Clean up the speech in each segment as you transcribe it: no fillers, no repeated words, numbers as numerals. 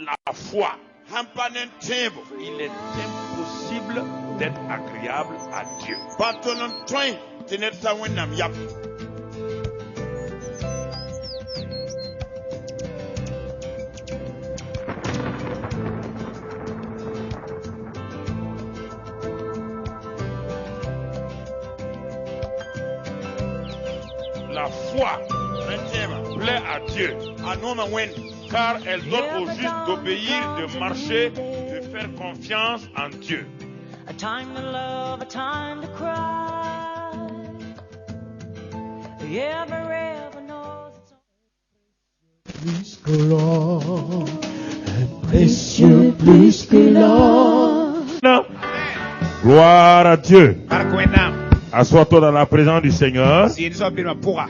la foi. Hampanen tembo. Il est impossible d'être agréable à Dieu. Patonon toin. Tenet sa wenam yap. La foi plaît à Dieu, car elle donne au juste d'obéir, de marcher, de faire confiance en Dieu. A time to love, a time to cry. Ever knows it's Plus que l'or, précieux plus que l'or. Gloire à Dieu. Barkwena. Assois-toi dans la présence du Seigneur. Si nous sommes pour.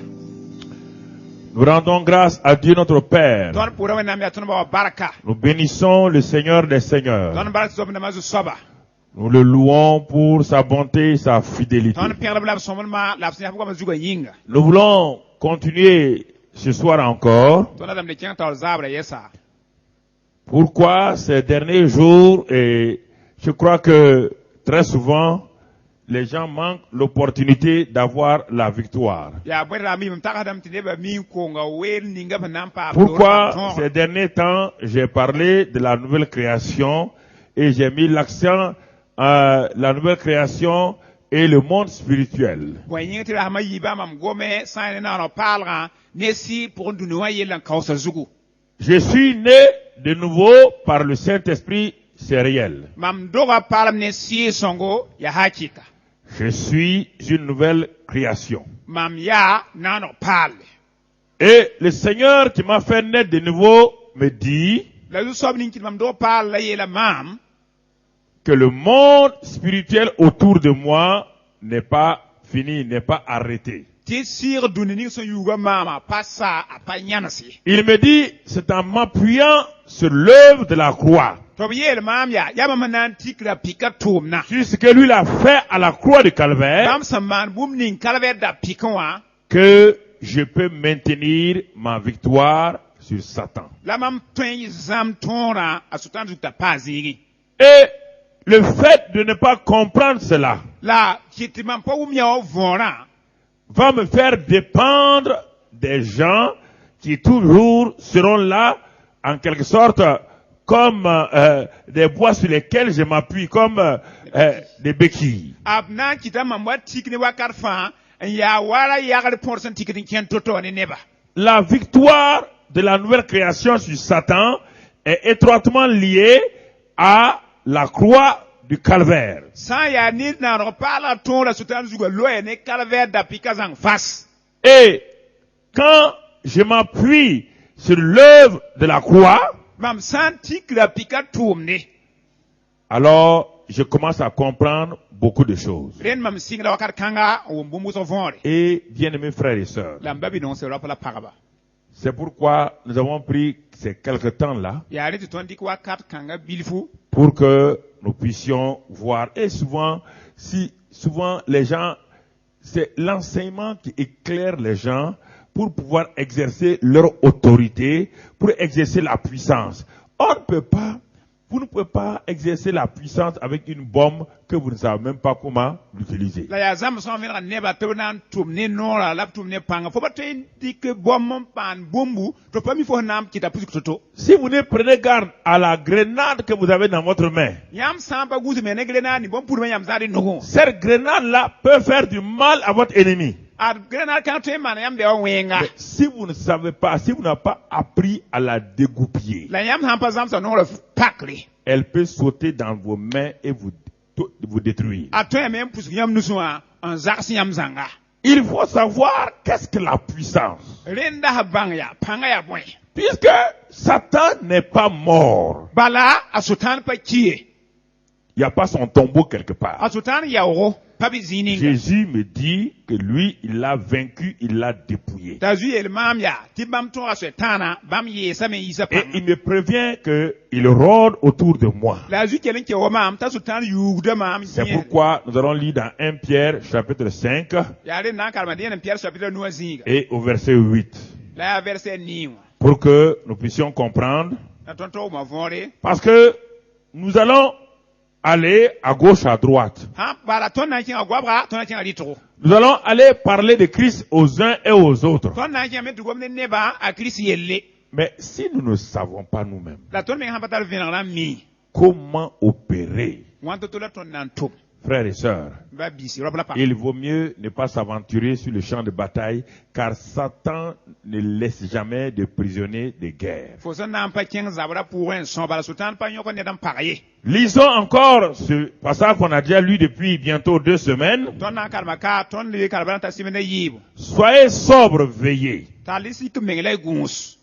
Nous rendons grâce à Dieu notre Père. Nous bénissons le Seigneur des Seigneurs. Nous le louons pour sa bonté et sa fidélité. Nous voulons continuer ce soir encore. Pourquoi ces derniers jours, et je crois que très souvent, les gens manquent l'opportunité d'avoir la victoire. Pourquoi ces derniers temps, j'ai parlé de la nouvelle création et j'ai mis l'accent à la nouvelle création et le monde spirituel. Je suis né de nouveau par le Saint-Esprit, c'est réel. Je suis une nouvelle création. Et le Seigneur qui m'a fait naître de nouveau me dit que le monde spirituel autour de moi n'est pas fini, n'est pas arrêté. Il me dit, c'est en m'appuyant sur l'œuvre de la croix. Sur ce que lui l'a fait à la croix du Calvaire, que je peux maintenir ma victoire sur Satan. Et le fait de ne pas comprendre cela va me faire dépendre des gens qui toujours seront là, en quelque sorte, comme des bois sur lesquels je m'appuie, comme des béquilles. La victoire de la nouvelle création sur Satan est étroitement liée à la croix du Calvaire. Et quand je m'appuie sur l'œuvre de la croix, alors je commence à comprendre beaucoup de choses. Et bien-aimés frères et sœurs, c'est pourquoi nous avons pris ces quelques temps-là pour que nous puissions voir. Et souvent les gens, c'est l'enseignement qui éclaire les gens pour pouvoir exercer leur autorité, pour exercer la puissance. Vous ne pouvez pas exercer la puissance avec une bombe que vous ne savez même pas comment l'utiliser. Si vous ne prenez garde à la grenade que vous avez dans votre main, cette grenade-là peut faire du mal à votre ennemi. Mais si vous ne savez pas, si vous n'avez pas appris à la dégoupiller, elle peut sauter dans vos mains et vous détruire. Il faut savoir qu'est-ce que la puissance. Puisque Satan n'est pas mort. Il n'y a pas son tombeau quelque part. Jésus me dit que lui, il l'a vaincu, il l'a dépouillé. Et il me prévient qu'il rôde autour de moi. C'est pourquoi nous allons lire dans 1 Pierre chapitre 5 et au verset 8. Pour que nous puissions comprendre Na tonto ma vore. Parce que nous allons aller à gauche, à droite. Ha bara ton na kinga gwabra ton na kinga litro. Nous allons aller parler de Christ aux uns et aux autres. Ton na kinga metu gomne neba a Christ yelle. Mais si nous ne savons pas nous-mêmes La ton me ha patal venara mi. comment opérer, Wanto to la ton nanto. frères et sœurs, Ba bisi robla pa. il vaut mieux ne pas s'aventurer sur le champ de bataille, car Satan ne laisse jamais de prisonniers de guerre. Faut ça n'a pas kinga zabra pour un son bala sultan pa nyoko ne dam parier. Lisons encore ce passage qu'on a déjà lu depuis bientôt 2 semaines. Ton na kalma ka ton le kalbana ta simene yibo. Soyez sobres, veillez. Ta lisi ke mengele gunus.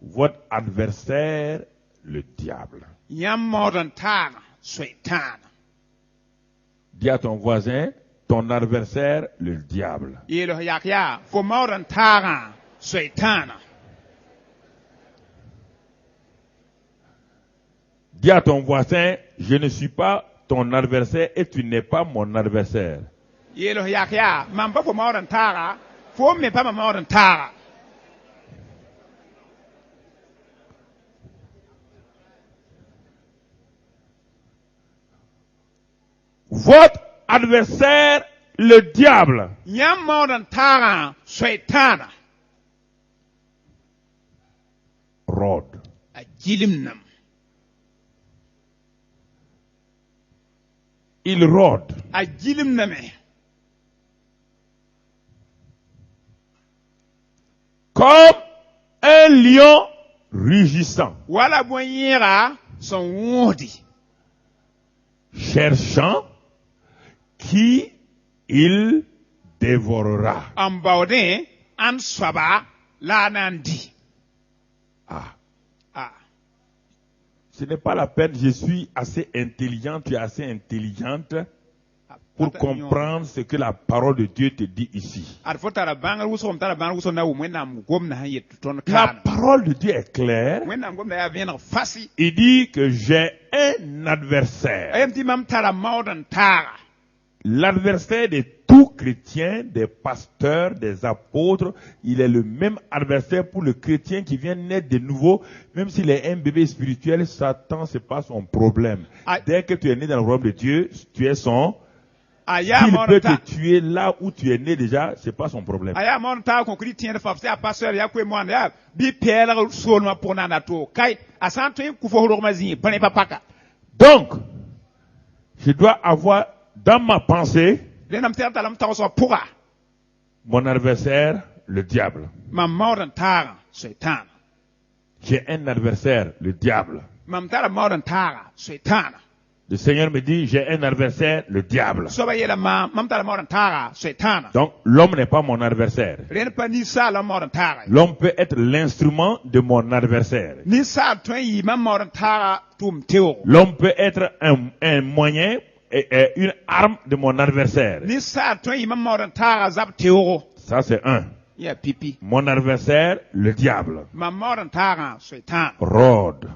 Votre adversaire, le diable. Yam modern tana, swetan. Dis à ton voisin, ton adversaire, le diable. Yelo yakya, for modern tana, swetan. Dis à ton voisin, je ne suis pas ton adversaire et tu n'es pas mon adversaire. Yelo yakya, mamba for modern tara, for me pa modern tara. Votre adversaire, le diable. Yam modern tara, swetan. Rôde. A jilimnam. Il rôde. A jilimname. Comme un lion rugissant, Wala boyera son wodi. cherchant qui il dévorera. Ambaude, an swaba, la nandi. Ah, Ah. ce n'est pas la peine, je suis assez intelligent, tu es assez intelligente pour comprendre ce que la parole de Dieu te dit ici. La La parole de Dieu est claire. Il dit que j'ai un adversaire. L'adversaire de tout chrétien, des pasteurs, des apôtres, il est le même adversaire pour le chrétien qui vient naître de nouveau. Même s'il est un bébé spirituel, Satan, c'est pas son problème. Dès que tu es né dans le royaume de Dieu, tu es son... S'il peut te tuer là où tu es né déjà, c'est pas son problème. Donc, je dois avoir dans ma pensée mon adversaire, le diable. J'ai un adversaire, le diable. Le Seigneur me dit, j'ai un adversaire, le diable. Donc, l'homme n'est pas mon adversaire. L'homme peut être l'instrument de mon adversaire. L'homme peut être un moyen et une arme de mon adversaire. Ça, c'est un. Mon adversaire, le diable. Rôde.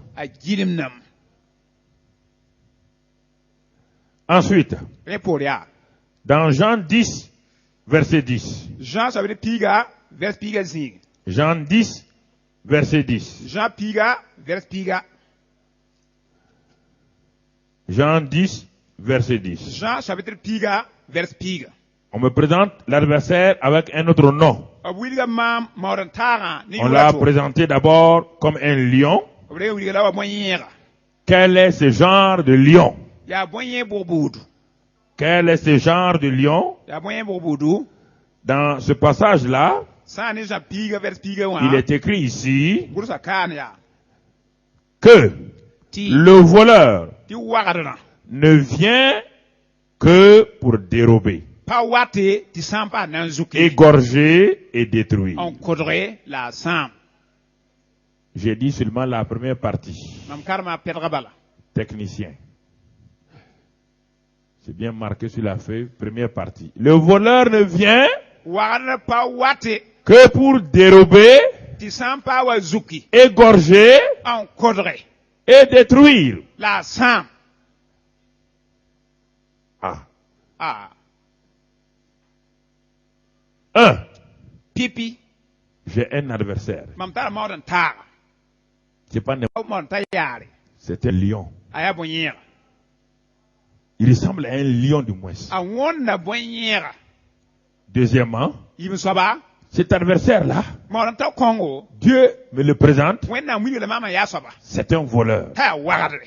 Ensuite, dans Jean 10, verset 10. Jean, ça veut dire piga, vers piga zing. Jean 10, verset 10. Jean piga, vers piga. Jean 10, verset 10. Jean, ça veut dire piga, vers piga. On me présente l'adversaire avec un autre nom. On l'a présenté d'abord comme un lion. Quel est ce genre de lion? Quel est ce genre de lion? Dans ce passage-là, il est écrit ici que le voleur ne vient que pour dérober, égorger et détruire. J'ai dit seulement la première partie. Technicien. C'est bien marqué sur la feuille, première partie. Le voleur ne vient que pour dérober, égorger et détruire. Un. Pipi. J'ai un adversaire. C'est pas n'importe- mon ta yare c'est un lion. aya bonyera Il ressemble à un lion du moins. a wonna bonyera Deuxièmement, yim soba cet adversaire-là, mon ta kongo Dieu me le présente, wenna mwini le mama ya soba c'est un voleur. ta warade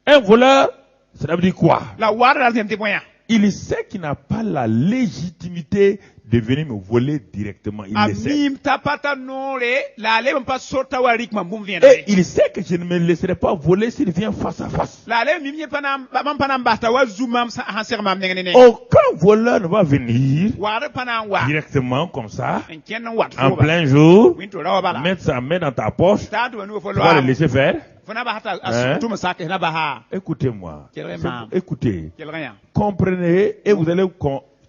Un voleur, ça veut dire quoi? la warade tem te bonya Il sait qu'il n'a pas la légitimité de venir me voler directement. Il le sait. amim tapata nore la le pas sorta warik mambum Et vienne il sait que je ne me laisserai pas voler s'il vient face à face. la le mimye panam panam basta wa zoomam hanser mam ngene Aucun voleur ne va venir warade panam wa directement comme ça, en ken wat en foba plein jour, winto rawa bala mettre sa main dans ta poche, ta do no fo tu vas le lo laisser faire. fona ba hata Hein? asutu masake na ba ha Écoutez-moi. Quel vraiment. Écoutez. kel rien Comprenez et vous allez,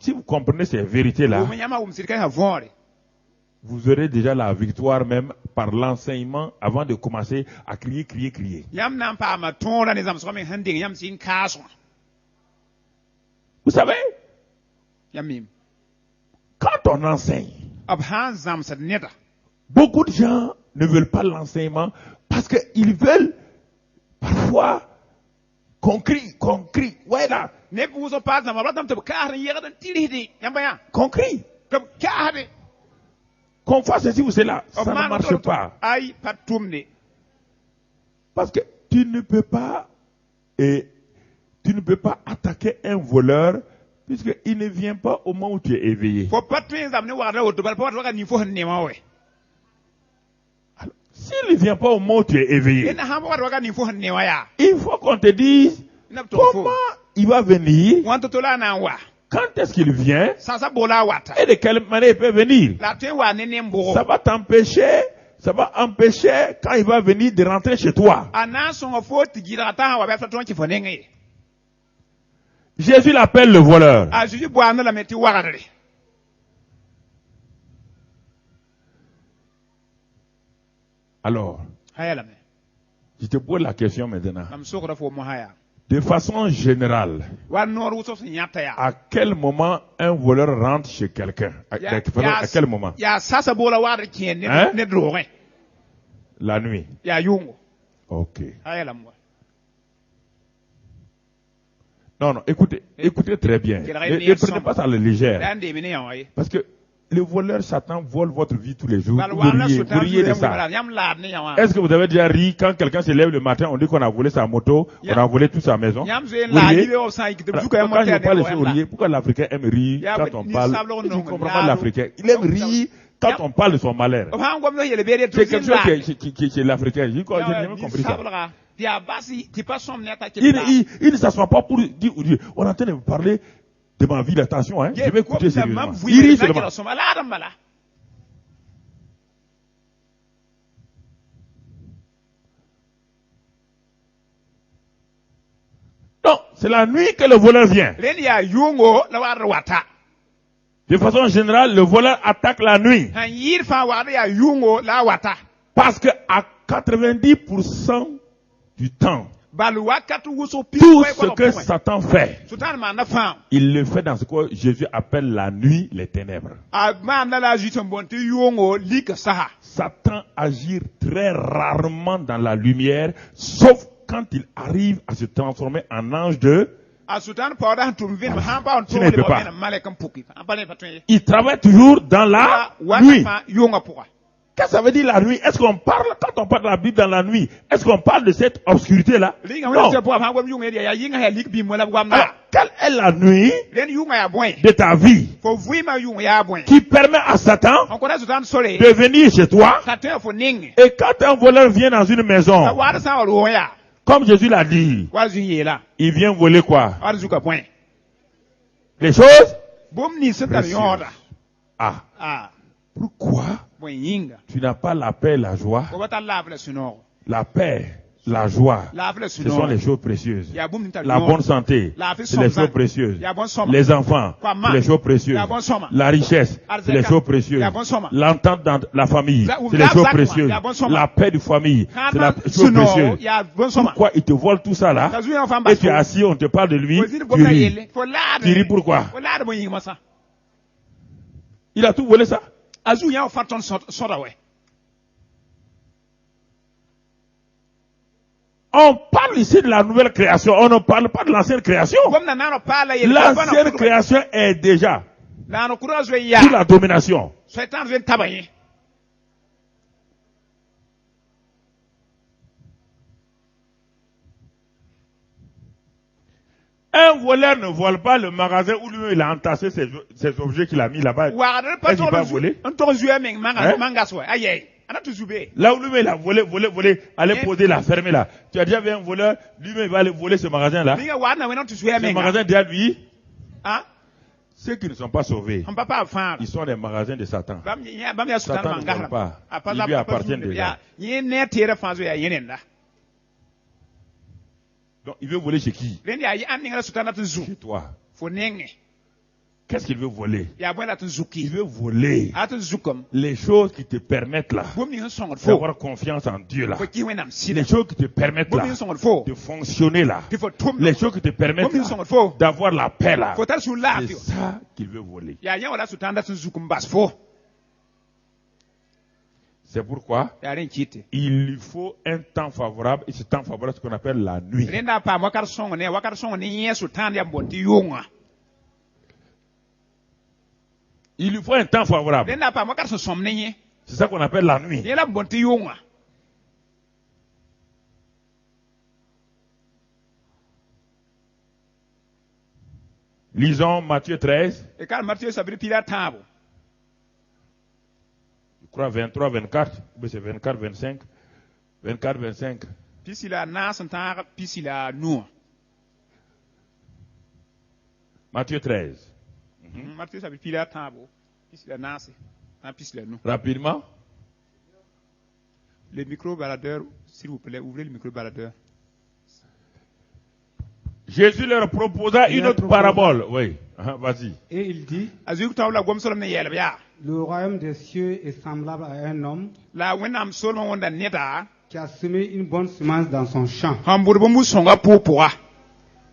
si vous comprenez ces vérités-là, o menyama um sirka ha vore vous aurez déjà la victoire même par l'enseignement avant de commencer à crier, crier, crier. yam nan pa ma tonra ne zam so men handing yam sin kaso Vous savez, yam mim quand on enseigne, ab han zam sad neta beaucoup de gens ne veulent pas l'enseignement parce qu'ils veulent parfois qu'on crie, ouais là, ne bu so pa zam ba tam te ka ran yega dan tilidi yam ba ya qu'on crie, kam ka de qu'on fasse ceci ou cela. Ça ne marche pas. ay patumne Parce que tu ne peux pas attaquer un voleur puisqu'il ne vient pas au moment où tu es éveillé. fo patwe zam ne warda o do bal pa wa ni fo han ne ma we Alors, s'il ne vient pas au moment où tu es éveillé, ina ha wa ni fo han ne wa ya il faut qu'on te dise na to fo comment il va venir, wanto to la na wa quand est-ce qu'il vient sasa bola wata et de quelle manière il peut venir. la te wa ne ne mbo Ça va empêcher quand il va venir de rentrer chez toi. ana so fo tigira ta wa ba ton ki fo ne ngi Jésus l'appelle le voleur. a juju bo an la meti warade Alors, hayala me je te pose la question maintenant. am sokra fo mo haya De façon générale, wa nor wuso so nyata ya à quel moment un voleur rentre chez quelqu'un? À quel moment? ya sasa bola warade kien Hein? ne droge La nuit. ya yungo Ok. hayala mo Non, écoutez très bien. Ne prenez pas ça à la légère. dan de mine yawa Parce que le voleur Satan vole votre vie tous les jours. bal Vous wala riez, so vous tan riez de ça. yam lad ne yawa Est-ce que vous avez déjà ri quand quelqu'un se lève le matin, on dit qu'on a volé sa moto, on a volé toute sa maison? yam ze Vous la riez? libe o sa ikite Alors, bu ko yam quand je motel parle ne ici au riez, pourquoi l'Africain aime rire Ya, quand on ni parle? sablo Je non, ne comprends la- pas l'Africain. Il aime rire quand on parle de son malheur. o han gom no yele bere to C'est quelque chose qui est l'Africain. Je n'ai jamais compris ça. sabra dia basi ti pas som neta ki Il ne s'assoit pas pour dire, on est en train de me parler de ma vie, attention, hein. Je vais écouter sérieusement. Il rit seulement. Non, c'est la nuit que le voleur vient. len ya yungo la war wata De façon générale, le voleur attaque la nuit. han yir fa war ya yungo la wata Parce que à 90% du temps, balu wakatu wuso pi tout ce que Satan fait, sultan ma na fa il le fait dans ce que Jésus appelle la nuit, les ténèbres. a ma na la jiton bonti yungo lik saha Satan agit très rarement dans la lumière, sauf quand il arrive à se transformer en ange de... a sultan pa da tum vin ma han pa on Tu to ne le peux ba pas. na malekam puki an pa ne patwe Il travaille toujours dans la nuit. fa yunga puka Qu'est-ce que ça veut dire la nuit? Est-ce qu'on parle, quand on parle de la Bible dans la nuit, est-ce qu'on parle de cette obscurité-là? linga Non. wala se po ha gom yunga ya yinga ya lik bi mo la gwam Alors, na quelle est la nuit len yunga ya boy de ta vie fo vui ma yunga ya boy qui permet à Satan on connaît sultan sore de venir chez toi? ka te fo ning Et quand un voleur vient dans une maison, war sa ro ya comme Jésus l'a dit, war zu yela il vient voler quoi? war zu ka point Les choses? bom ni se ta yora Ah, ah pourquoi boy yinga tu n'as pas la paix, la joie? ko bata lave la suno La paix, la joie, lave la ce suno sont les choses précieuses. ya bom ni ta La bonne santé, La vie c'est les somma. choses précieuses. Ya bon somma. Les enfants, Kwa ma. c'est les choses précieuses. Ya bon somma. La richesse, c'est les Arzeka. choses précieuses. Ya bon somma. L'entente dans la famille, La- c'est les choses Zakwa. précieuses. Ya bon somma. La paix de famille, c'est la Kana chose suno précieuse. ya bon soma Pourquoi il te vole tout ça là? kazu ya fa Et tu es assis, on te parle de lui, Waziri tu boka ris. yele fo lade Tu ris pourquoi? fo lade mo yinga masa Il a tout volé ça. azu ya fa ton soda we on parle ici de la nouvelle création, on ne parle pas de l'ancienne création. gomna nano pala yel L'ancienne création est déjà nano kura zo ya sous la domination. shaitan zo tabaye Un voleur ne vole pas le magasin où lui il a entassé ses objets qu'il a mis là-bas. wa da Est-ce pas qu'il va voler? on to zuya men Hein? manga so aye ana to zube Là où lui il a volé, aller poser la fermer là. Tu as déjà vu un voleur, lui-même il va aller voler ce magasin-là. ninga wa na we not to zuya Ce men magasin derrière lui, ah ceux qui ne sont pas sauvés, on papa fa ils sont des magasins de Satan. bam ya sultan Satan ne manga vole pas. apa Ils lui appartiennent déjà. ni ne tere fa zo ya yenenda Donc il veut voler chez qui? len ya yi an ninga sultan na to zu Chez toi. fo nenge Qu'est-ce qu'il veut voler? ya bon la to Il zuki veut voler atu zukum les choses qui te permettent là bom ni son fo d'avoir confiance en Dieu là. fo ki wenam Les sile choses qui te permettent bom là ni son fo de fonctionner là. ki fo tum Les choses qui te permettent bom ni là son fo d'avoir la paix là. fo tar su la C'est fi ça qu'il veut voler. ya nya wala sultan da to zukum bas fo C'est pourquoi ya ren kiti il lui faut un temps favorable et ce temps favorable c'est ce qu'on appelle la nuit. renda pa wakar songo ne yen sultan ya bonti yunga Il lui faut un temps favorable. renda pa wakar son ne yen C'est ça qu'on appelle la nuit. yela bonti yunga Lisons Matthieu 13, e kar martiyo sabri pila tabo je crois 23, 24, ou bien c'est 24, 25, 24, 25. pisila nasantar pisila nu Matthieu 13. martiyo sabri pila tabo pisila nasi na pisila nu Rapidement. le micro baladeur s'il vous plaît ouvrez le micro baladeur Jésus leur proposa une autre parabole. Oui, vas-y. Et il dit, azuk tawla gom solom ne yelb ya le royaume des cieux est semblable à un homme la wenam solomon wonda neta qui a semé une bonne semence dans son champ. hambur bo musonga popoa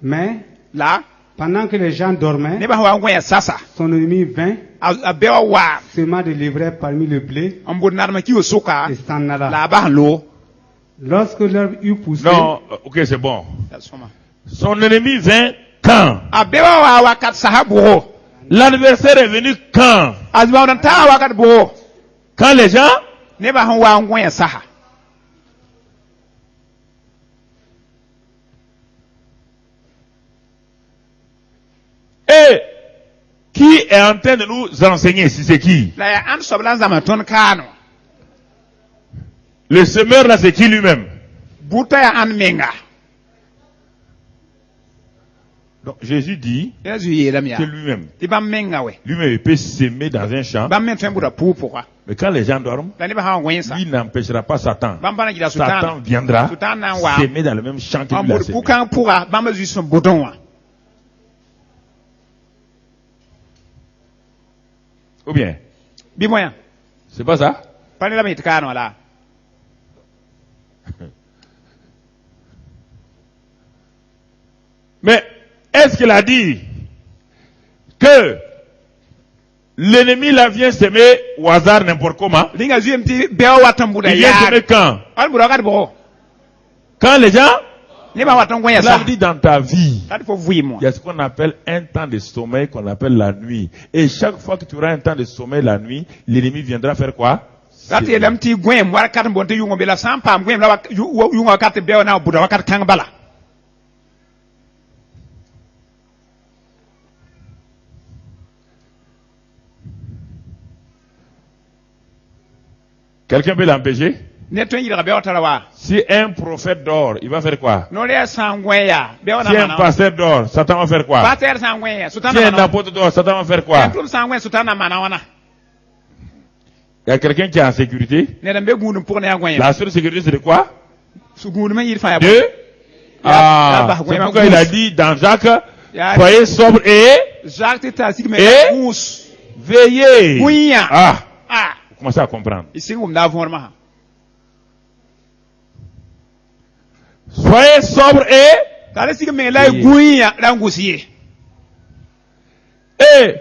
Mais, la pendant que les gens dormaient, ne ba wa ngwa sasa son ennemi vint, a bewa wa sema de l'ivraie parmi le blé hambur narma kiwo soka et s'en alla. la ba lo Lorsque l'herbe eut poussé, Non, ok, c'est bon. soma Son ennemi vint quand? a bewa wa wakat sahabo L'adversaire est venu quand? azba on ta wakat bo Quand les gens ne ba wa ngwa saha Et qui est en train de nous enseigner, si c'est qui? la ya an soblan zama ton kano Le semeur là, c'est qui lui-même? buta ya an menga Donc Jésus dit yezu yelam ya que lui-même, ibam menga we lui-même il peut s'aimer dans un champ, bam men tembuda popoa mais quand les gens dorment, la ne ba ha ngwa sa lui n'empêchera pas Satan. bam bana gida Satan sultan viendra sultan na wa s'aimer dans le même champ que lui a hambur sémé. pukan pura bam zu son bodon wa Ou bien, bi moya c'est pas ça? pani la mit kano la Mais est-ce qu'il a dit que l'ennemi là vient s'aimer au hasard n'importe comment? linga zuyem ti bewa watan buda Il vient ya s'aimer quand? al buda kat bo Quand les gens, ne ba watan ngwa il sa a dit dans ta vie, kat fo vui mo il y a ce qu'on appelle un temps de sommeil qu'on appelle la nuit. Et chaque fois que tu auras un temps de sommeil la nuit, l'ennemi viendra faire quoi? kat yelam ti gwem war kat bonte yungo bela sam pam gwem la yungo kat bewa na buda wakat kang bala Quelqu'un peut l'empêcher? ne ton yira bewa tarawa Si un prophète dort, il va faire quoi? no le sangweya bewa na Si un mana pasteur dort, Satan va faire quoi? pater sangweya Si sultan un na apôtre dort, Satan va faire quoi? tum sangwe sultan na mana wana Il y a quelqu'un qui est en sécurité. ne dambe gunu pour ne ngweya La seule sécurité, c'est de quoi? su gunu ma yir fa ya De? Ah, c'est pourquoi il a dit dans Jacques, soyez sobre et Jacques ta sigme Et? mus veillez. Guinya. Ah, ah vous commencez à comprendre. isingum da forma Soyez sobre et tare sigme la Oui. guinya dan gusiye Et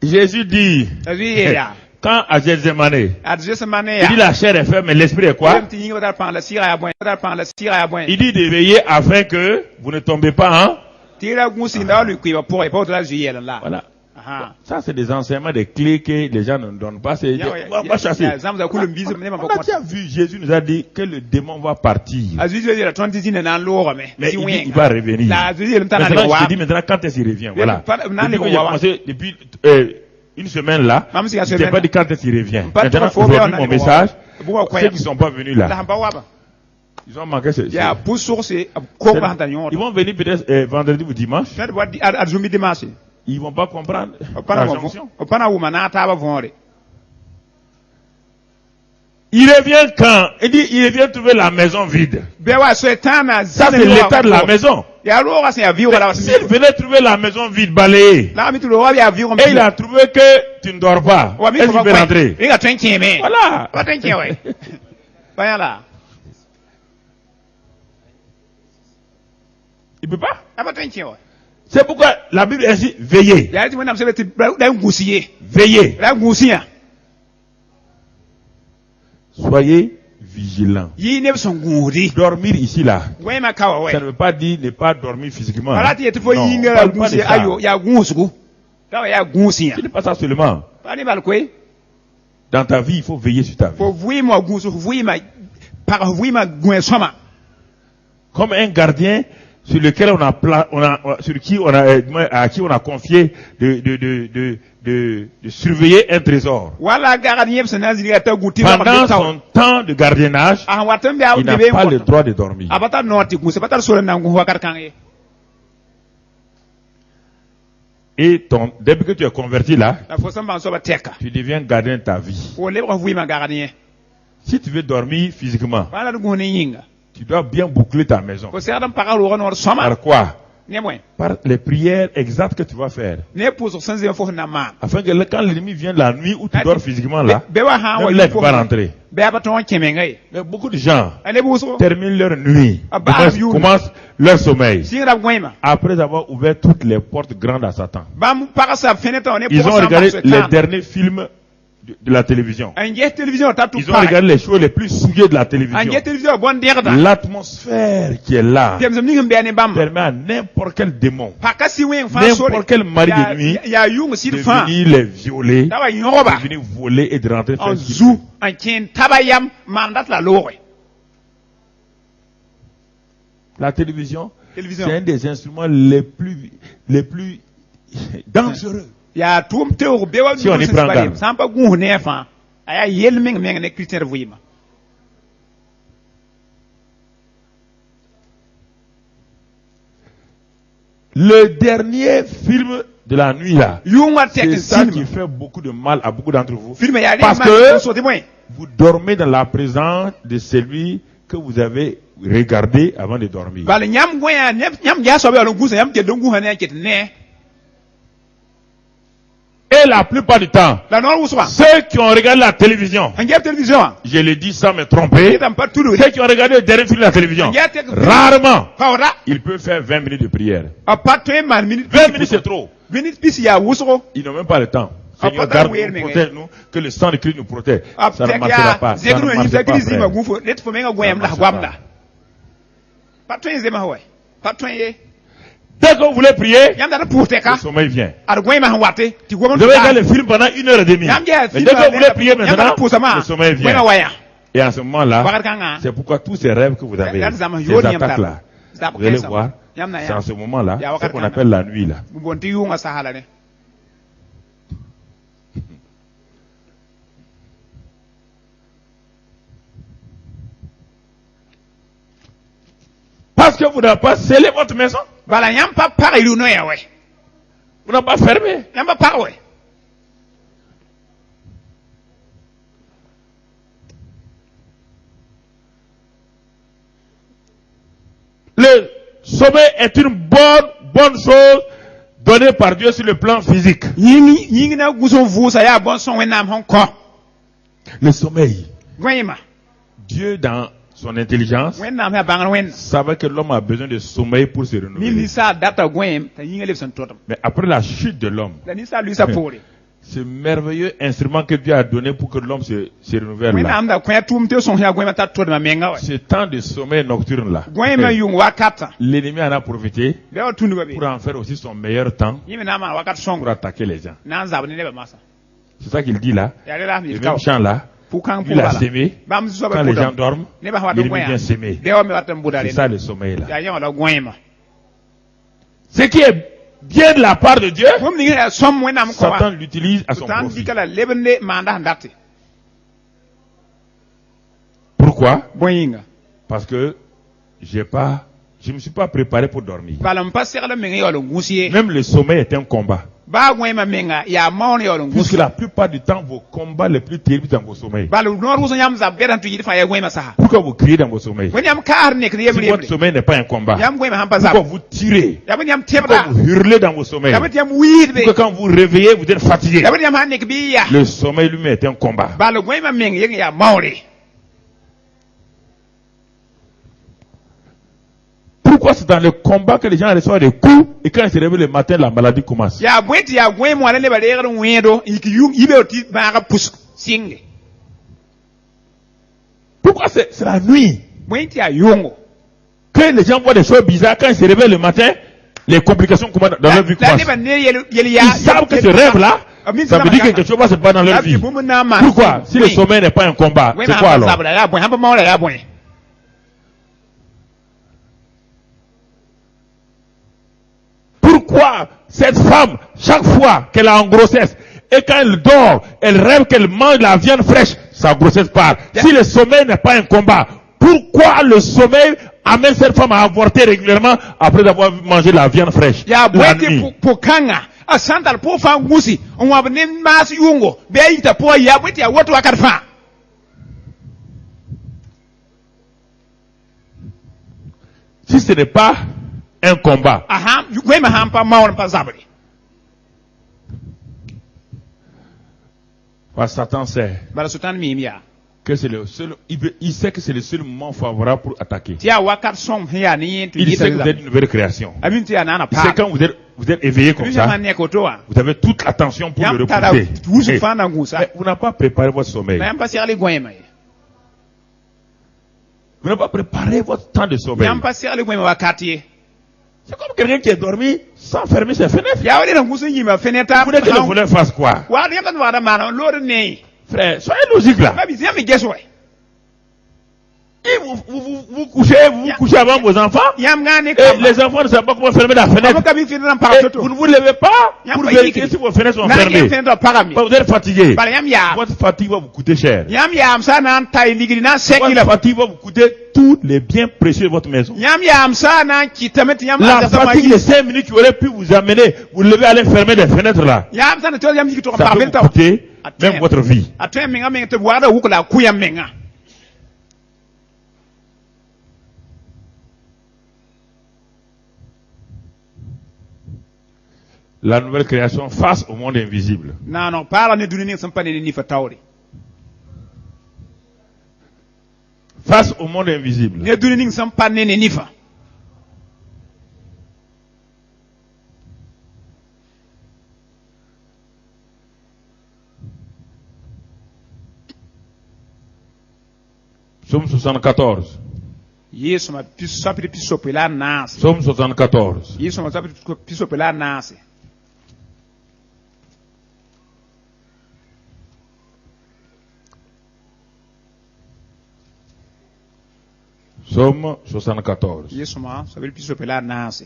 Jésus dit tazi ya quand à Gethsemane, At Gethsemane il dit la chair est faible, mais l'esprit est quoi? Ti yinga dar pan la sira ya bwen, dar pan la sira ya bwen. Il dit de veiller afin que vous ne tombez pas, hein? Ti ra gun sin da lu kwi ba pour la juillet là. Voilà. Aha. Ça, c'est des enseignements, des clés que les gens ne donnent pas. C'est, on va chasser. Zamza kulu mbizo mnema On a déjà vu, Jésus nous a dit que le démon va partir. Azuzi la 20 zine na lora me. Mais il va revenir. La azuzi le tana Maintenant, wa. je te dis maintenant quand est-ce qu'il revient. Voilà. Depuis que j'ai wa. commencé, depuis une semaine là, Mam si je ya t'ai semaine. pas dit quand est-ce qu'il revient. Pas Maintenant, trop fort, aujourd'hui, mon message, Buwa kwa ceux qui sont pas venus la là, hamba waba. ils ont manqué ce. Ya pour source ko ba hanta nyon. Ils vont venir peut-être vendredi ou dimanche. Fait wa azumi dimanche. Ils vont pas comprendre Opana la wa. jonction. Opana wa na ta ba vonre. Il revient quand? Il dit, il revient trouver la maison vide. Bewa so etana Ça, c'est l'état de la maison. Ya lora se ya vivre la S'il venait trouver la maison vide, balayée, la mi tu lora ya vivre. et il a trouvé que tu ne dors pas, est-ce qu'il peut rentrer? Il a trinqué mais. Voilà. Pas trinqué ouais. Pas là. Il peut pas. Pas trinqué ouais. C'est pourquoi la Bible dit veillez. Ya ti mona msebe ti da ngusiye. Veillez. La ngusiya. Soyez vigilants. Yi ne son nguri. Dormir ici là, Gwe ma kawa we. ça ne veut pas dire ne pas dormir physiquement. Ala ti etifo Non, yi on ngara parle pas de ngusi ça. ayo ya ngusugu. Kawa ya ngusiya. Ce n'est pas ça seulement. Pas ni balkwe. Dans ta vie, il faut veiller sur ta vie. Fo vui mo ngusu vui ma par vui ma gwe soma. Comme un gardien sur lequel sur qui à qui on a confié de surveiller un trésor. Wala gara ni yebsa na ziliga ta guti ba Pendant son temps de gardiennage, ah watam bi awu il n'a debe pas le droit de dormir. abata noti gusa bata so na ngu wakar kange. Et depuis que tu es converti là, La fo samba so ba teka. tu deviens gardien de ta vie. O lebra vui ma gara ni. Si tu veux dormir physiquement, Wala du ngone yinga. tu dois bien boucler ta maison. Ko serdan pagal wo no soma. Par quoi? Ne moy. Par les prières exactes que tu vas faire. Ne pour sur sanze fo na ma. Afin que quand l'ennemi vient la nuit où tu dors physiquement là, Be wa ha ne wa laisse pas rentrer. Be abaton kemengai. Mais beaucoup de gens Ale buso. terminent leur nuit, Ah, bah, you. commencent leur sommeil, Singra gwema. après avoir ouvert toutes les portes grandes à Satan. Bam para sa fenêtre on est Ils ont regardé les derniers films de la télévision. Anje télévision ta tout Ils ont regardé les shows les plus souillés de la télévision. Anje télévision bon derda. L'atmosphère qui est là Dem zam ningam be ne bam. permet à n'importe quel démon, Paka si wen fa so. n'importe quel mari de nuit, Ya yung si de fa. venir les violer, Tawa yoroba. de venir voler et de rentrer faire En ce qu'il zou en chen tabayam mandat la lore. veut. La télévision, Télévision. c'est un des instruments les plus dangereux. Ya tum teo be wa Si on y prend garde. Sampa gu ne fa. Aya yel meng ne Christian vuyima. Le dernier film de la nuit là, Yunga c'est tek ça qui film. fait beaucoup de mal à beaucoup d'entre vous. Film ya Parce ma que so de moy. vous dormez dans la présence de celui que vous avez regardé avant de dormir. Bal nyam goya nyam ya so be on gusa nyam ke dongu hane ket ne. Et la plupart du temps, La non uswa. ceux qui ont regardé la télévision, Anje télévision. je le dis sans me tromper, Etam pas tout ceux qui ont regardé le dernier film de la télévision, le rarement, Paura. ils peuvent faire 20 minutes de prière. A pas toi man minute. 20 minutes c'est trop. Minute bis ya usro. Ils n'ont même pas le temps. Ah, Seigneur, pas garde-nous, tant, protège-nous, que le sang de Christ nous protège. A Ça ne marchera pas. Ça ne Zegnu ni marchera pas, zakrizi ma frère. gufo. Let fo menga goyam la marche gwamda. pas. Pas toi zema hoy. Pas toi ye. Dès que vous voulez prier, Yam da pour le teka. sommeil vient. Ar goyma han wate. Ti gomon. Vous devez regarder le film pendant 1h30. Yam ja Mais dès que vous voulez prier maintenant, pour sama. le sommeil Goyma vient. waya. Et en ce moment-là, Bakar kanga. c'est pourquoi tous ces rêves que vous avez, Yam zama ces yoni yam attaques-là, Zap vous allez kesa. voir, Yam na c'est yam. en ce moment-là, Ya ce wakar qu'on kanga. appelle la nuit là. Bonti yunga sahala ne. Parce que vous n'avez pas scellé votre maison, Bala yam pa para ilu no ya we. vous n'avez pas fermé. Yam pa para we. Le sommeil est une bonne chose donnée par Dieu sur le plan physique. Yingi na guso vusa ya bon son wenam hon ko. Le sommeil. Goyma. Dieu, dans son intelligence, Wenam ya bangan wen. savait que l'homme a besoin de sommeil pour se Ni renouveler. ni sa data goyem ta yinga lefsan totam. Mais après la chute de l'homme, Da ni sa lui sa pore. ce merveilleux instrument que Dieu a donné pour que l'homme se renouvelle Wẽn là. am da kõ tʋʋm tɩ sõs ya goɛɛmã t'a tʋdmã menga wa. Ce temps de sommeil nocturne là. Goɛɛmã yung wakatã. L'ennemi en a profité Bɩ wa tũndba be. pour en faire aussi son meilleur temps Yẽ me na n maan wakat pour sõngra. attaquer les gens. Na n zab ne nebã masã. C'est ça qu'il dit là. Yaa rẽ la Le yel même chant là, Pʋg-kãng il a pʋgba la. sémé. Bãmb soaba Quand les gens pʋdame. dorment, Nebã sã wat n l'ennemi vient goɛã. s'aimer. Bɛoã me wat n buda C'est rẽnda. ça le sommeil là. Yaa yẽ wã la goɛɛmã. Ce qui est bien de la part de Dieu, Bũmb ning yaa sõm wẽnnaam kõ wa. Satan l'utilise à son Tãn profit. dɩka la lebnde maanda sẽn date. Pourquoi? Bõe yĩnga. Parce que je me suis pas préparé pour dormir. Bala n pa segl meng yaool n gũs ye. Même le sommeil est un combat. Baa goɛɛmã menga yaa maoon yaool n gũs. Puisque la plupart du temps, vos combats les plus terribles dans vos sommeils. Bala noor wʋsẽ yãmb zab gɛd n tɩ yɩd fãa yaa goɛɛmã sasa. Pourquoi vous criez dans vos sommeils? Wẽnd yãmb kaasd nekd yem Si votre rembre. sommeil n'est pas un combat, Yãmb goɛɛmã sãn pa pourquoi zab. vous tirez? Yaa bõe yãmb Pourquoi tẽbda. vous hurlez dans vos sommeils? Yaa bõe tɩ yãmb wiid be. Pourquoi quand vous réveillez, vous êtes fatigué? Yaa bõe tɩ yãmb sãn nek bɩ y ya. Le sommeil lui-même est un combat. Bala goɛɛmã meng yeng yaa maoore. Pourquoi c'est dans le combat que les gens reçoivent des coups et quand ils se réveillent le matin, la maladie commence? Yaa bõe tɩ yaa goɛɛm wã la nebã reegd n wẽedo n yik yibe tɩ bãaga pʋs sɩnge. Pourquoi c'est la nuit Bõe tɩ yaa yʋngo. que les gens voient des choses bizarres quand ils se réveillent le matin, les complications commencent dans leur vie La commencent. nebã ne yel Ils yaa. savent que ce rêve-là, ça veut dire que quelque chose va se passer dans leur vie. Pourquoi? Si le sommeil n'est pas un combat, c'est quoi alors? Yaa bõe sãn pa maoora yaa bõe. Pourquoi cette femme, chaque fois qu'elle est en grossesse, et quand elle dort, elle rêve qu'elle mange la viande fraîche, sa grossesse part. Si le sommeil n'est pas un combat, pourquoi le sommeil amène cette femme à avorter régulièrement après avoir mangé la viande fraîche? Yaa bõe La tɩ nuit. pʋg-kãngã a sã n tar pʋg fãa gũsi n wãb ne maas yʋngo bɩ a yita pʋgã yaa bõe tɩ yaa woto wakat fãa. Si ce n'est pas un combat, Goɛɛmã sãn pa maoor n pa zabre. parce que Satan sait Bala Sotan miim yaa. que c'est le seul, il sait que c'est le seul moment favorable pour attaquer. Tɩ yaa wakat sõng sẽn yaa ne yẽ tɩ Il yɩta sait que vous zabre. êtes une nouvelle création. A min tɩ yaa naana Il sait paam. quand vous êtes éveillé comme Rũsã ça, man nek woto wã. vous avez toute l'attention pour le Yãmb tara repousser. wʋsg Et- fãa na n gũsa. mais vous n'avez pas préparé votre sommeil. La yãmb pa segl y goɛɛmã ye. Vous n'avez pas préparé votre temps de sommeil. Yãmb pa segl y goɛɛmã wakat ye. C'est comme quelqu'un qui est dormi sans fermer ses fenêtres. Yaa wa rẽd n gũs n yĩma fenêtre. Vous voulez que le voleur fasse quoi? Waad yãmb tɩ wagda maana lood n ne. Frère, soyez logique là. Ba bɩ yãmb me ges wɛ. Et vous couchez avant vos enfants. Yãmb gã ne Et kamba. les enfants ne savent pas comment fermer la Ba fenêtre. ka bɩ fɩdr n Et pag vous to-to. ne vous levez pas Yam pour pa vérifier yiki. si vos fenêtres sont Na n yẽ fermées. fẽndra pagame. Vous êtes fatigué. Bala yãmb yaa. Votre fatigue va vous coûter cher. Yãmb yaam sã na n ta y ligri na n sɛk Votre yɩla. fatigue va vous coûter tous les biens précieux de votre maison. Yãmb yaam sã na n kɩtame tɩ yãmb La fatigue de 5 minutes qui aurait pu vous amener, vous levez aller fermer les fenêtres là. yãmb sã na tɩ yãmb yik tʋg n Ça pag peut fel vous t'a coûter même votre vie. a tõe menga meng tɩ b wagda wuk la a kʋ yãmb menga. La nouvelle création face au monde invisible. Naaneg paara ne dũni ning sẽn pa ne ne nifa taoore. Face au monde invisible. Ne dũni ning sẽn pa ne ne nifa. Psaume 74. Yesu ma sapɩd pisope la a naase. Psaume 74. Yesu ma sapɩd pisope la a naase. Psaume 74. Yesu ma sapɩd pisope la a naase.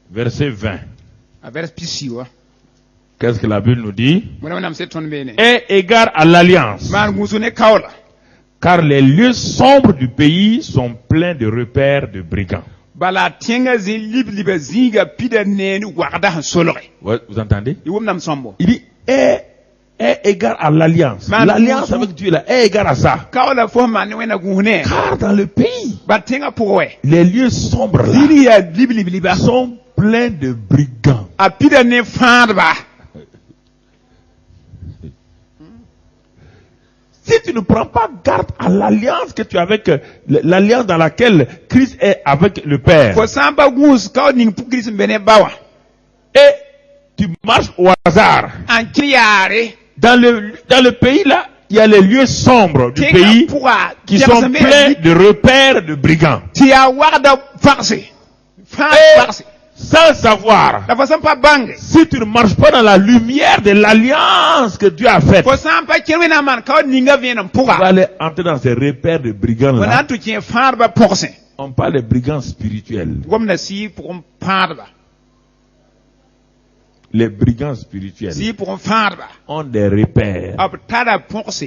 Verset 20. A vers pisi wa. Qu'est-ce que la Bible nous dit? Wẽna wẽnnaam sẽn tõnd beene. Aie égard à l'alliance, Maan gũsu ne kaoola. car les lieux sombres du pays sont pleins de repères de brigands. Bala tẽngã zĩ lib-libã zĩiga pida neen wagda sẽn solge. Vous entendez? Y wʋmnam sõmbo. Il dit, aie égard à l'alliance. Man- L'alliance avec Dieu, là, aie égard à ça. Kaoola fo maan ne wẽnna gũus ne. Car dans le pays, Ba tẽngã pʋgẽ wɛ. les lieux sombres là, Zĩig yaa lib-lib-liba. sont pleins de brigands. A pida ne fãadba. Si tu ne prends pas garde à l'alliance que tu as avec, l'alliance dans laquelle Christ est avec le Père, fo samba gus ka ning pukris mbene bawa et tu marches au hasard, an kriare dans le pays là, il y a les lieux sombres du tenga pays puga qui sont pleins de repères de brigands. tia warda farse farse Sans savoir, la façon pas bang si tu ne marches pas dans la lumière de l'alliance que Dieu a faite, fo samba kirwe na man ka ninga venam tu vas puga aller entrer dans ces repères de brigands wana là. tu tien farba porse On parle de brigands spirituels. gomna si pour farba Les brigands spirituels si pour farba ont des repères. ab tada porse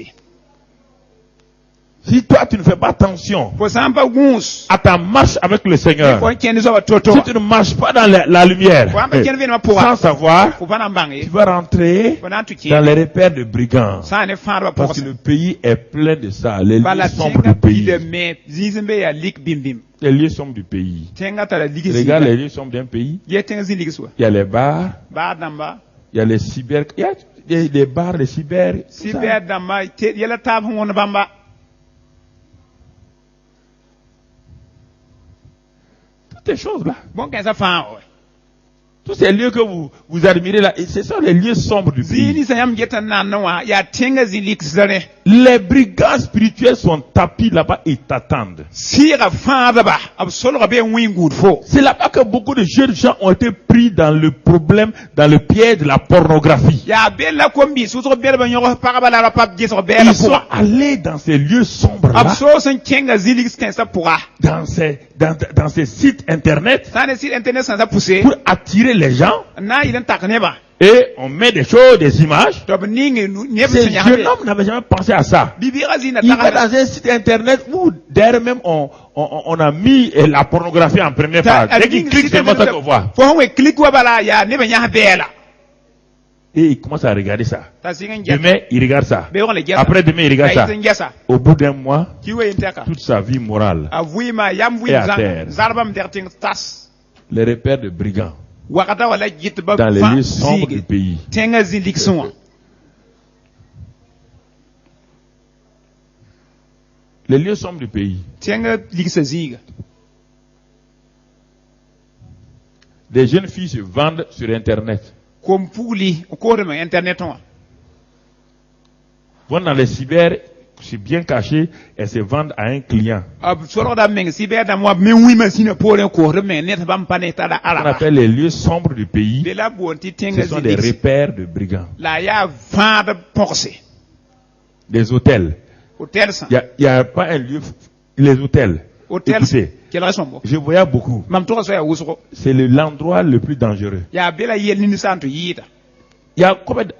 Si toi tu ne fais pas attention fo samba gus à ta marche avec le Seigneur, fo kien so toto si tu ne marches pas dans la lumière, fo amba kien venam sans puga savoir, fo bana bangi tu vas rentrer wana tu dans tien les repères de brigands. ça ne farba Parce porse que le pays est plein de ça. Les lieux bala sombres tenga du pays. pile me zizimbe ya lik bim bim Les lieux sombres du pays. tenga tala ligi Regarde les lieux sombres d'un pays. ye tenga zin ligi suwa Il y a les bars, ba damba il y a les cyber, il y a des bars, les cyber. tout si ça. be damba te yela tab hon bamba Toutes ces choses-là. bon kan sa fa o Tous ces lieux que vous admirez là, et ce sont les lieux sombres du zini pays. sa yam geta nan wa ya tenga zin lik zare Les brigands spirituels sont tapis là-bas et t'attendent. si ga fa ba absolu be wingood fo C'est là-bas que beaucoup de jeunes gens ont été pris dans le problème, dans le piège de la pornographie. ya be la kombi su so be ba nyoro pa ba la pap geso be la Ils sont pour allés dans ces lieux sombres-là, absolu sen tenga zin lik sken sa pour dans ces sites internet, ça ne site internet sans ça pousser pour attirer les gens, na il tak ne ba et on met des choses, des images. to ningi ne Ces be jeunes hommes n'avaient jamais pensé à ça. bibi razina Il va tak dans un site internet où derrière même on a mis la pornographie en première page. Dès qu'il clique, c'est moi ça qu'on voit. fo on clique wa bala ya ne be nya bela Et il commence à regarder ça. ta singa ngeta Demain, il regarde ça. be on le gesa Après demain, il regarde ça. ça Au bout d'un mois, ki we intaka toute sa vie morale, avuima yam Et à zang terre. zarbam derting tas les repères de brigands wakata wala git ba dans les fa lieux sombres du zige pays. tenga zindik sunwa Les lieux sombres du pays. tenga liksa ziga Des jeunes filles se vendent sur Internet. kom puli ko de internet on Vont dans les cyber, c'est bien caché, elles se vendent à un client. ab soro da meng si be da mo me wi machine pole ko de men net bam paneta da On ala appelle les lieux sombres du be pays. la bonti tenga Ce sont des zindik repères de brigands. la ya fa da porse Des hôtels. hotel sa Il y a pas un lieu, les hôtels. hotel Écoutez, quelle raison bo je voyais beaucoup. mam to so ya wuso C'est l'endroit le plus dangereux. ya bela yel ni santo yita Il y a combien de-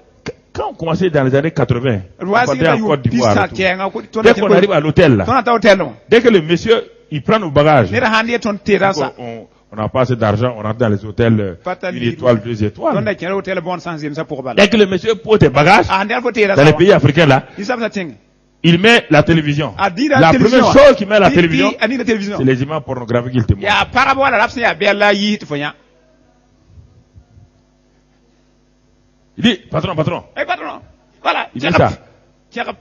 Quand on commençait dans les années 80, on partait en Côte d'Ivoire. et tout. Dès qu'on arrive à l'hôtel là, ton ta hotel non dès que le monsieur, il prend nos bagages, ne da handi ton tera sa on n'a pas assez d'argent, on rentre dans les hôtels Fatali- une étoile, deux ton étoiles. da kera hotel bon sans ça pour bala Dès que le monsieur pose tes bagages, ah handi fo tera dans les pays africains là, il sa ting il met la télévision. a di La première chose qu'il met à la télévision, ani la télévision c'est les images pornographiques qu'il te montre. ya parabola la ya bela yi to fonya Il dit, patron, eh patron voilà il dit ça. Tchakap.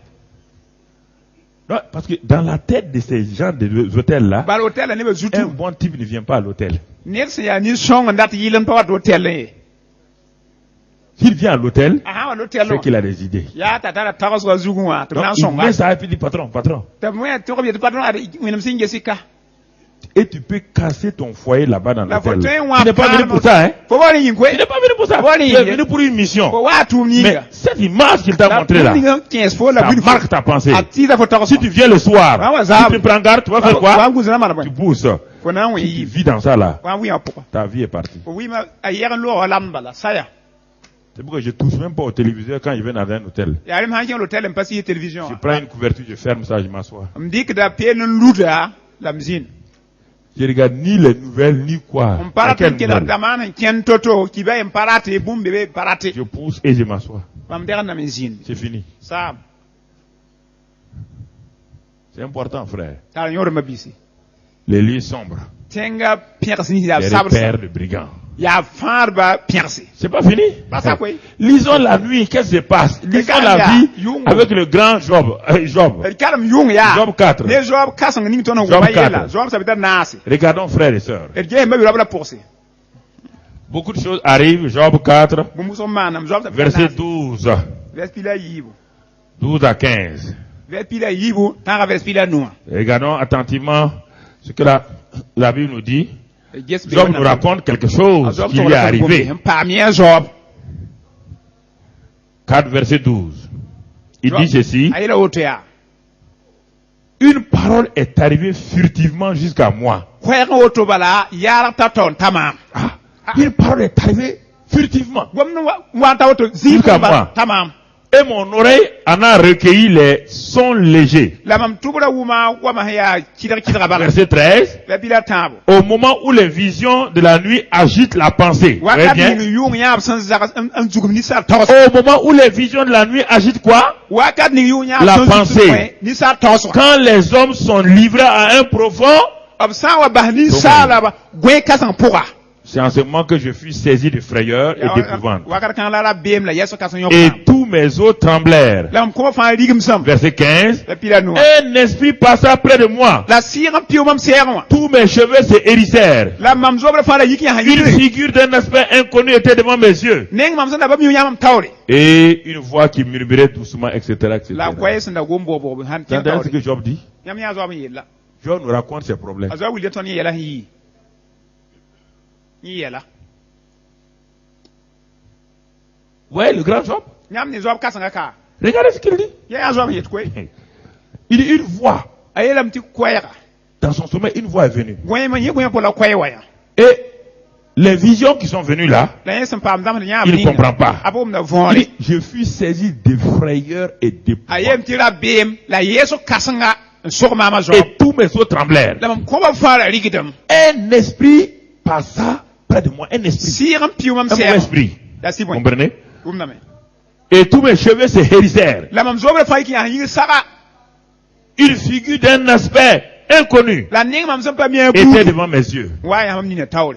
Non, parce que dans la tête de ces gens des hôtels là, bal hotel ne be un zutu bon type ne vient pas à l'hôtel. ne se ya ni song ndat yilen pa wat hotel ne S'il vient à l'hôtel, aha wa hotel c'est no qu'il a des idées. ya tata la tagas wa zugu wa to Donc, nan il song met ça et puis il dit, patron. ta mo to ko bi patron ari winam singe sika Et tu peux casser ton foyer là-bas dans la l'hôtel. photo Tu en wa n'es pas venu pour ça, hein? fo woni yin Tu kwe n'es pas venu pour ça. Voilà, Tu il es y a- venu pour une mission. fo wa tu ni Mais ga cette image qu'il t'a la montrée là, 15 fo la ça bin marque ta pensée. a ti da photo Si tu viens le soir, Ah ouais, si ça- tu prends garde, tu vas faire wa quoi? nguza na mara Tu bon pousses. fo na Si tu wi vis dans ça là, wa wi apo ta vie est partie. fo wi ma ayer lo lambala saya C'est pourquoi je touche même pas au téléviseur quand je vais dans un hôtel. ya rim hankin l'hôtel en pasi télévision Je prends une couverture, je ferme ça, je m'assois. mdik da pelen luda lamzin Je regarde ni les nouvelles, ni quoi. on parate Laquelle ke la nouvelle? damana ken toto ki ba en parate bum bebe parate Je pousse et je m'assois. bam dera na mezin C'est fini. sa C'est important, frère. ta nyor mabisi Les lieux sombres, tenga pierre sini da les sabr repères de brigands. ya farba piercé. C'est pas fini. Pas ça, quoi. Lisons la nuit, qu'est-ce qui se passe? Lisons Regarde, la là, vie Yung. avec le grand Job. Job. Karam yung ya. Job 4. Ne Job kasang ning tono Job ngoma 4. yela. Job ça veut dire nasi. Regardons frères et sœurs. Et Dieu m'a la poursuit. Beaucoup de choses arrivent. Job 4, Bon muso manam Job ça veut dire verset nasi. 12. Vers pila yibu. 12 à 15. Vers pila yibu, tanga vers pila noa. Regardons attentivement ce que la Bible nous dit. Yes, Job nous raconte quelque chose qui lui est arrivé. Parmi Job. 4 verset 12. Il dit ceci. Ayela otea. Une parole est arrivée furtivement jusqu'à moi. Kwega oto bala yara taton tamam. Ah, une parole est arrivée furtivement. Gomno wanta oto Jusqu'à zifu moi. bala tamam. Et mon oreille en a recueilli les sons légers. La mam tubra wuma wama ya chidra bala. Verset 13. La bila tabo. Au moment où les visions de la nuit agitent la pensée. Voyez Wakati bien? ni yung ya absan zagas an zugum ni sa tos. Au moment où les visions de la nuit agitent quoi? Wakati ni yung ya La absan pensée. ni sa tos. Quand les hommes sont livrés à un profond, Absan wa bahni sala ba gwe kasan pura. c'est en ce moment que je fus saisi de frayeur et d'épouvante. Wakati kan la bem la yeso kasan yok. Et tous mes os tremblèrent. La mam ko fa rigim sam. Verset 15. La pila no. Un esprit passa près de moi. La sira pio mam serwa. Tous mes cheveux se hérissèrent. La mam zobra fa la yiki ha Une yiri. figure d'un aspect inconnu était devant mes yeux. Neng mam sanda ba mi yamam tawre. Et une voix qui murmurait doucement, etc. etc. La kwaye sanda gombo bo han Vous ken entendez ce que tawre. Job dit? Yam ya zo am yella. Job nous raconte ses problèmes. Azwa wil ton yella hi. Ni yella. Ouais, le grand Job. Nyam ni zob kasanga ka. Regardez ce qu'il dit. Ya zo am yet kwe. Il dit une voix. Ayela mti kwayega. Dans son sommeil, une voix est venue. Gwen ma yi gwen pour la kwaye waya. Et les visions qui sont venues là, La yesam pam dam nya il ne comprend pas. Abom na Il vore. dit, je fus saisi de frayeur et d'épouvante. Ayem ti la bem la yeso kasanga sur mama zo. Et tous mes os tremblèrent. La mam ko ba fara rigidam. Un esprit passa près de moi. Un esprit. Siram pio mam Un mauvais ser. esprit. La si bon. Comprenez? Umna me. Et tous mes cheveux se hérissèrent. La mam zobra fa ki ha yi sara. Une figure d'un aspect inconnu La ning mam sam pa mi en était bu. devant mes yeux. Wa ya mam ni na tawre.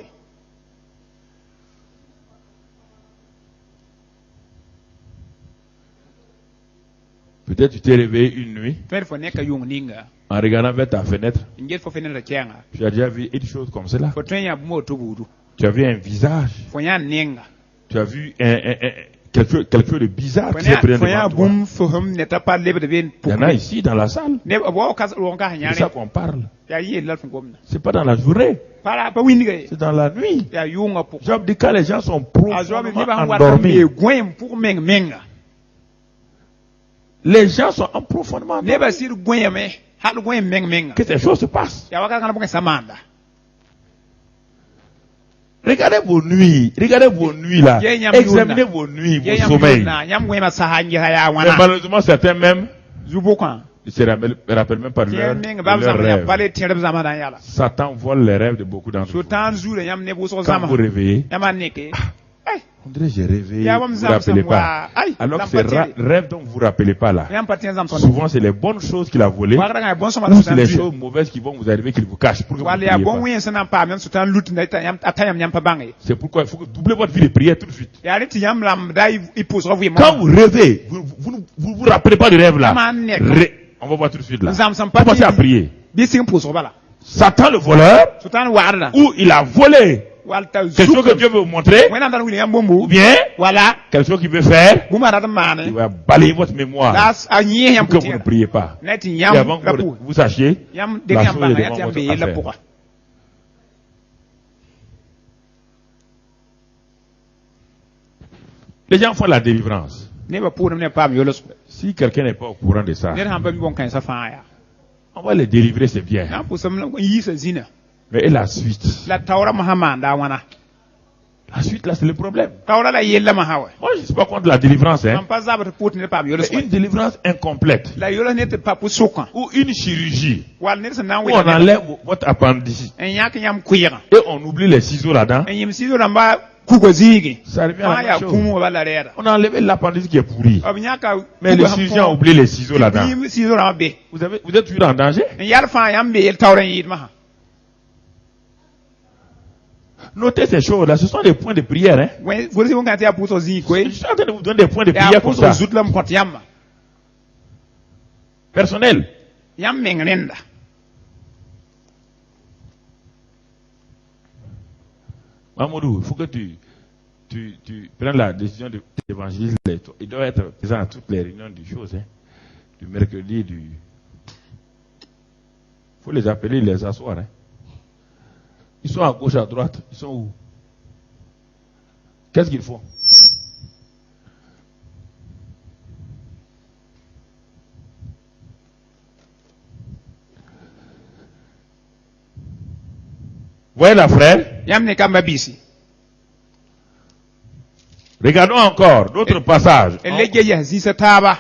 Peut-être tu t'es réveillé une nuit Fer fo neka yung ninga. en regardant vers ta fenêtre. Ngel fo fenera kenga. Tu as déjà vu une chose comme cela. Fo tenya mo to budu. Tu as vu un visage. Fo nya ninga. Tu as vu quelque chose de bizarre qui s'est Fo présenté nya devant toi. bum fo hum neta pa lebe de ben Il y en a ici dans la salle. Ne bo kas ro ka C'est hanyare. ça qu'on parle. Ya yi la fo gomna. C'est pas dans la journée. Para pa windige. C'est dans la nuit. Ya yunga pour. Job dit quand les gens sont Azwa me profondément ba wata me endormis. gwen pour menga. Les gens sont en profondément Ne ba endormis. sir gwen me. Hal gwen menga. Que ces choses se passent. Ya waka kana bunga samanda. Regardez vos nuits. Regardez vos nuits là. Ye nyam Examinez yuna. vos nuits, Ye vos yam sommeils. na nyam gwen ma sahangi ya Mais wana. malheureusement, certains même Zubo kan. ne se rappellent même pas de Tiens menga leurs ba zama ya rêves. pale tiere zamana ya la. Satan vole les rêves de beaucoup d'entre vous. Sultan zule yam ne bu so Quand zama. vous réveillez, Yama neke. Ay. on dirait j'ai rêvé, Ya vous wam ne vous zam rappelez sam pas. wa. Ay. Alors que lam ces patiri. rêves dont vous vous rappelez pas là, Yam patien zam son. souvent c'est les bonnes choses qu'il a volées, Wa nga bon sama ou c'est sultan les zule. choses mauvaises qui vont vous arriver qu'il vous cache pour que vous Wale ne ya priez bon pas. wen sana pa men sultan lut na yam atayam yam pa bangi. C'est pourquoi il faut que doubler votre vie de prière tout de suite. Ya rit yam lam dai ipos revu mo. Quand vous rêvez, vous vous rappelez pas du rêve là. Aman On va voir tout de suite là. Zam sam Commencez à prier. Bi sing pos bala. Satan le voleur, Sultan warda. ou il a volé Walta quelque chose que Dieu veut vous montrer, When am William ou Bombu. bien Voilà. quelque chose qu'il veut faire, Bumara da il mane. va balayer votre mémoire Das a nyi yam pour que vous ne putia. priez pas. Net Et yam avant que rapu. vous sachiez, Yam de la yam chose ba est yat devant yam votre be la affaire. pourquoi. Les gens font la délivrance. Ne ba pour ne pas yolos. Si quelqu'un n'est pas au courant de ça, Ne han ba mi bon kan sa fa ya. on va les délivrer, c'est bien. Na pour sam yi sa zina. Mais et la suite La tawra Muhammad da wana. La suite, là, c'est le problème. Tawra la yella ma hawa. Moi, je ne suis pas contre la délivrance, hein. Am pa zaba pour ne pas yolos. Mais une délivrance incomplète. La yola ne te pas pour sokan. Ou une chirurgie. Wal ne sa na Où we. on enlève votre appendicite. En yak yam kuira. Et on oublie les ciseaux là-dedans. En yim sizo lamba kugo zigi. Ça revient à Ma la ya même chose. kumu bala rera. On a enlevé l'appendicite qui est pourri. Ob nyaka. Mais le chirurgien a oublié les ciseaux là-dedans. Yim sizo lamba be. Vous êtes toujours en danger. En yar fa yam be el tawra yid ma. Notez ces choses-là, ce sont des points de prière. Hein. Vous savez quand tu as poussé aussi quoi? Je suis en train de vous donner des points de Ya prière comme poussé ça. zout lam kot yam. Personnel. Yam mengrenda. Mamoudou, il faut que tu prennes la décision d'évangéliser. Il doit être présent à toutes les réunions du chose, hein, du mercredi, Il faut les appeler, les asseoir. Hein. Ils sont à gauche, à droite. Ils sont où? Qu'est-ce qu'ils font? Voyez la frère? Yam ne kamba bisi. Regardons encore d'autres passages. Elege ya zisa taba.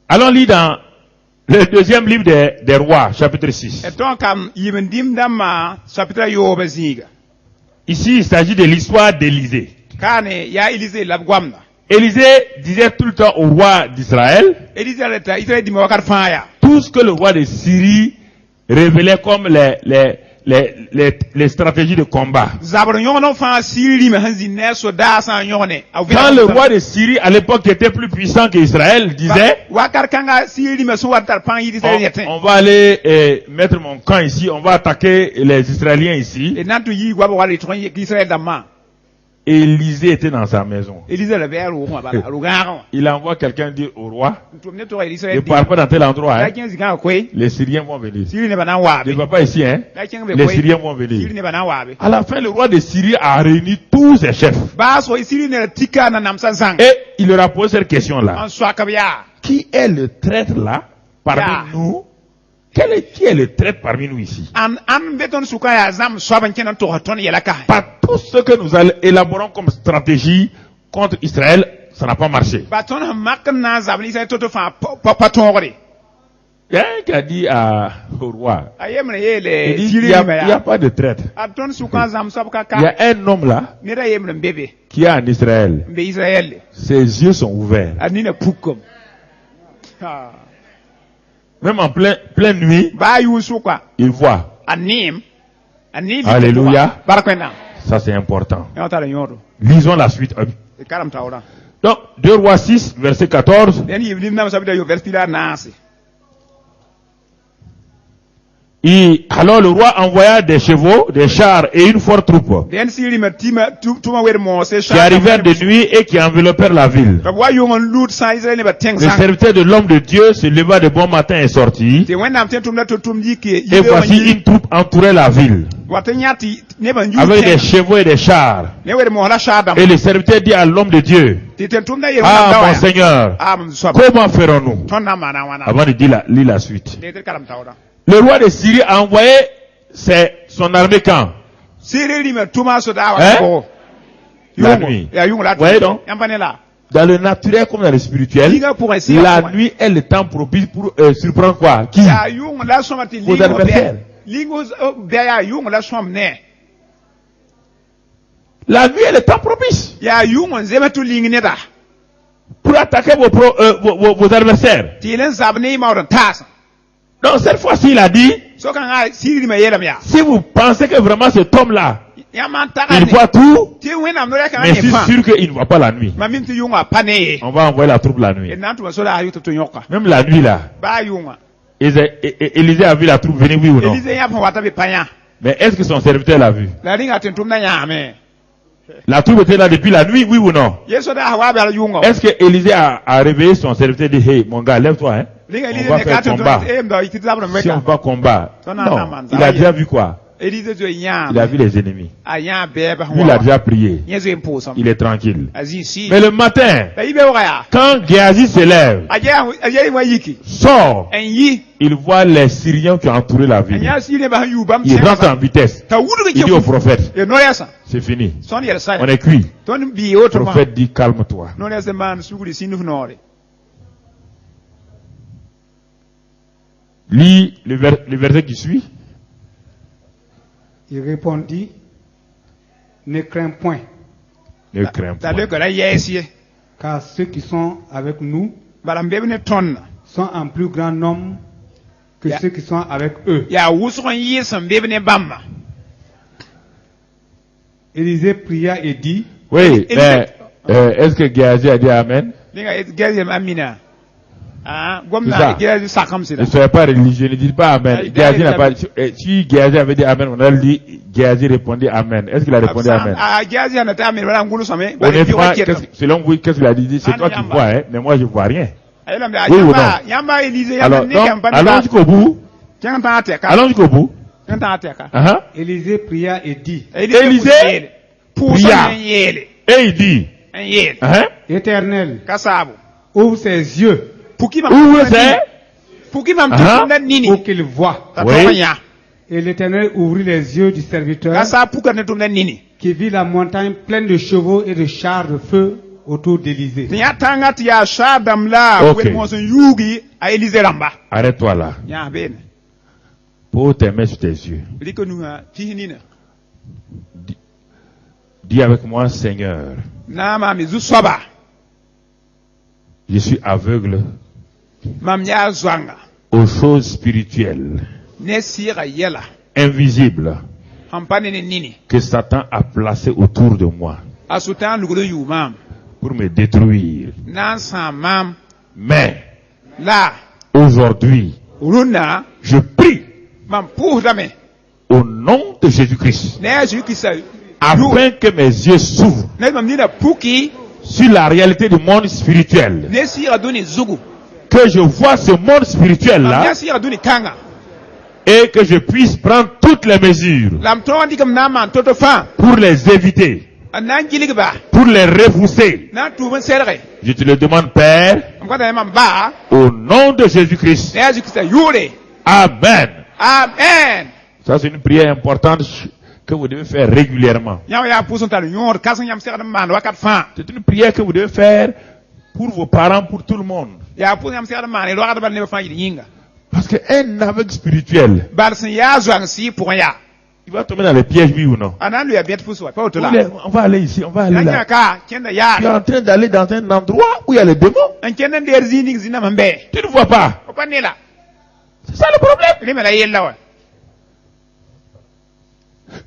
Allons lire dans le deuxième livre des rois, chapitre 6. Et donc, yimendim dama, chapitre yoba ziga. Ici, il s'agit de l'histoire d'Élisée. Kane, ya Élisée labgwamna. Élisée disait tout le temps au roi d'Israël Élisée leta, Israël di mawakar faya. tout ce que le roi de Syrie révélait comme les stratégies de combat. Zabar yono fa siri me hanzi neso da san yone. Quand le roi de Syrie, à l'époque, était plus puissant qu'Israël, disait, wakar kanga siri me so watar pan yidi sa yete. on va aller mettre mon camp ici, on va attaquer les Israéliens ici. Et nantu yi gwabo wali tron Israël dama. Élisée était dans sa maison. Élisée le ver ou ba rugaron. Il envoie quelqu'un dire au roi, Tumne to Israël ne di. pars pas dans tel endroit, hein. La kin zika kwe. Les Syriens vont venir. Siri ne bana wabe. Ne va pas ici, hein. La kin be Les kwe. Syriens vont Siri venir. ne bana wabe. À la fin, le roi de Syrie a réuni tous ses chefs. Ba so siri ne tika na namsan sang. Et il leur a posé cette question-là. En soi kabya. Qui est le traître là, parmi Ya. nous? Qui est le traître parmi nous ici? An beton suka ya zam swaban kenan to haton yelaka. Pas tout ce que nous élaborons comme stratégie contre Israël, ça n'a pas marché. Baton makna zabli sai toto fa patongre. Il y a un qui a dit au roi, Ayemre il yele dit, siri il y a me ya. pas de traître. Aton suka zam sabka Il y ka. a un homme là Mira yemre mbebe. qui est en Israël. Mbe Israël. Ses yeux sont ouverts. Anina pukom. Ha. Même en pleine nuit, Ba yu suka. il voit. Anim. Alléluia. Barakwena. Ça c'est important. Yota la yoro. Lisons la suite. E karam tawra. Donc, 2 Rois 6, verset 14. Den yiblim nam sabida yo verstila nasi. Et alors le roi envoya des chevaux, des chars et une forte troupe Den siri me tima tuma wer mo se qui arrivèrent de nuit et qui enveloppèrent la ville. Ka wa yo ngon lut sa Israël ne ba teng Le sang. serviteur de l'homme de Dieu se leva de bon matin et sortit. Te wenda amten tumna to tumji ke Et voici une troupe entourait la ville wata nyati ne ban yu avec des chevaux et des chars. ne wer mo la shadam Et le serviteur dit à l'homme de Dieu, te ten tumna ye ah mon Seigneur, am swab comment ferons-nous? ton na mana wana Avant de lire la suite. de te karam tawra Le roi de Syrie a envoyé son armée quand? siri li me tuma so da Hein? wa ko La nuit. ya yungu la Voyez donc. yampane la Dans le naturel comme dans le spirituel, liga pour essayer la nuit est le temps propice pour surprendre quoi? Qui? ya yungu la somati Vos ligo adversaires. ligo be ya yungu la som ne La nuit est le temps propice ya yungu nzema tu lingi ne da pour attaquer vos adversaires. tilen sabne ma ron tas Donc cette fois-ci, il a dit, so kan ga siri me yelam ya si vous pensez que vraiment cet homme-là, ya man taga il ne voit tout, ti wena no ya kan mais ne je suis fa sûr qu'il ne voit pas la nuit. ma min ti yunga pane On va envoyer la troupe la nuit. e nantu so la ayu to nyoka Même la nuit là, ba yunga Élisée a vu la troupe venir, oui ou non? Élisée ya fa wata be panya Mais est-ce que son serviteur l'a vu? la ringa ten tumna nyame La troupe était là depuis la nuit, oui ou non? yeso da hawa ba yunga Est-ce que Élisée a réveillé son serviteur et dit, hey, mon gars, lève-toi, hein? ringa On Élisée va ne faire ka ten combat. e mdo ikiti zabra Si on meka va combattre. Ton en Non, amant, ça il va a y déjà vu quoi? Élisée zo Il a yam vu les ennemis. aya be ba Lui, il a déjà prié. yeso imposam Il est tranquille. azi si Mais le matin, ba ibe waya quand Géasi se lève, aja wa yiki sort, en yi il voit les Syriens qui ont entouré la ville. anya si ne ba yu bam Il rentre en vitesse. ta wudu Il dit au prophète, e no yasa c'est fini. son yel sa On est cuit. ton bi autre Le ma prophète dit, calme-toi. no yasa man suguri sinu nore Lis le verset qui suit. Il répondit, ne crains point, Ne crains ta pas. le kala yesi car ceux qui sont avec nous balam be ne ton sont en plus grand nombre que Ya. ceux qui sont avec eux. ya wuson yi san be ne bamma Élisée pria et dit, Oui, Et- mais est-ce que Géasi a dit Amen? Dinga Géasi amina. Ah, C'est gwamna ça. Géasi sakam sida. Ne soyez pas religieux, ne dites pas Amen. Géasi n'a pas dit. Si Géasi avait dit Amen, on a dit Géasi répondit Amen. Est-ce qu'il a répondu Amen? Ah, Géasi a nata amen wala ngulu some. Honnêtement, selon vous, qu'est-ce qu'il a dit? C'est toi qui vois, hein, mais moi je vois rien. Oui ou non? Yamba Élisée Alors, donc, allons jusqu'au bout. Tianga ateka. Allons jusqu'au bout. Tianga ateka. Élisée pria et dit, Élisée pria. Yele. Et il dit, Yele. Éternel, Kasabu. ouvre ses yeux Puki où c'est? Puki mam Ah. tunda nini. pour qu'il voie. Oui. Et l'Éternel ouvrit les yeux du serviteur Kasa puka ne tunda nini. qui vit la montagne pleine de chevaux et de chars de feu autour d'Élisée. Tinya tanga tia shadam la Ok. wel mo son yugi a Élisée ramba. Arrête-toi là. Ya ben. Pose tes mains sur tes yeux. Liko nunga tihinina. Dis avec moi, Seigneur, Na ma mi zuswaba. je suis aveugle Mam ya zwanga. aux choses spirituelles, Ne sira yela. invisibles, Hampane ne nini. que Satan a placées autour de moi Asutan lugulu yu mam. pour me détruire. Nan sa mam. Mais, La. aujourd'hui, Runa. je prie Mam pour dame. au nom de Jésus-Christ, Ne ju kisa. afin que mes yeux s'ouvrent Ne mam nina puki. sur la réalité du monde spirituel, Ne sira duni zugu. que je vois ce monde spirituel Mam là ya sira duni tanga. et que je puisse prendre toutes les mesures Lam to andi kam na man toto fa. pour les éviter, Nan giligba. pour les repousser. Na tuban serre. Je te le demande, Père, Am kwata mam ba. au nom de Jésus-Christ. Ne ju kisa yure. Amen. Amen. Ça, c'est une prière importante que vous devez faire régulièrement. Yaw ya puson tal nyor kasan yam serre man wakat fa. C'est une prière que vous devez faire pour vos parents, pour tout le monde. Ya puson yam serre man lo wakat ban ne fa yinga. Parce qu'un aveugle spirituel, Balsin ya zwang si pour ya. il va tomber dans les pièges, oui ou non? Anan lu ya bet puso pa otola. On va aller ici, on va aller Nanya là. ka kenda Tu es ya. en train d'aller dans un endroit où il y a les démons. An kenda der zining zina mambe. Tu ne vois pas. O panela. C'est ça le problème. Rime la yella wa.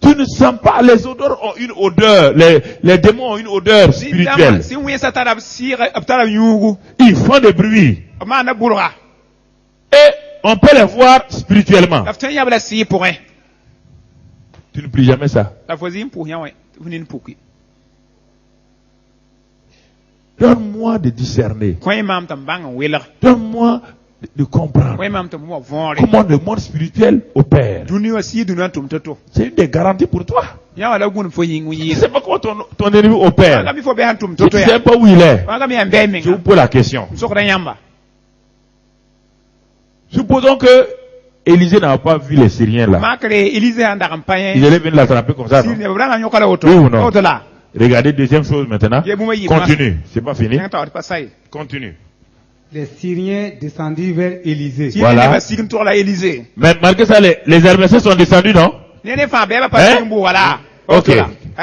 Tu ne sens pas, les odeurs ont une odeur, les démons ont une odeur spirituelle. Si wi satara sira aptara yugu. Ils font des bruits. Mana bulra. Et on peut les voir spirituellement. Aftan ya bla si pour un. Tu ne pries jamais ça. La voisine pour ya wa. Vunin puki. Donne-moi de discerner. Koy mam tam bang wela. Donne-moi de comprendre Koy mam tam mo vonre. comment le monde spirituel opère. Duni wa si duni tum toto. C'est une des garanties pour toi. Ya wala gun fo yin Tu ne wi. sais pas comment ton ennemi opère. Aga mi fo be han tum Tu toto ne sais ya. pas où il est. Aga mi ambe Je vous menga. pose la question. Sokra yamba. Supposons que Élisée n'a pas vu les Syriens là. Makre Élisée anda Il campagne. allait venir l'attraper comme ça. Si Non? ne branga nyokala auto. Oui ou non? Otola. Regardez, deuxième chose maintenant. Continue. C'est pas fini. Ngata pas sai. Continue. Les Syriens descendirent vers Élisée. Si Voilà. ne ba sigin tour la Élisée. Mais malgré ça, les Hermésiens sont descendus, non? Nene fa be ba pas Hein? sigin voilà. Ok.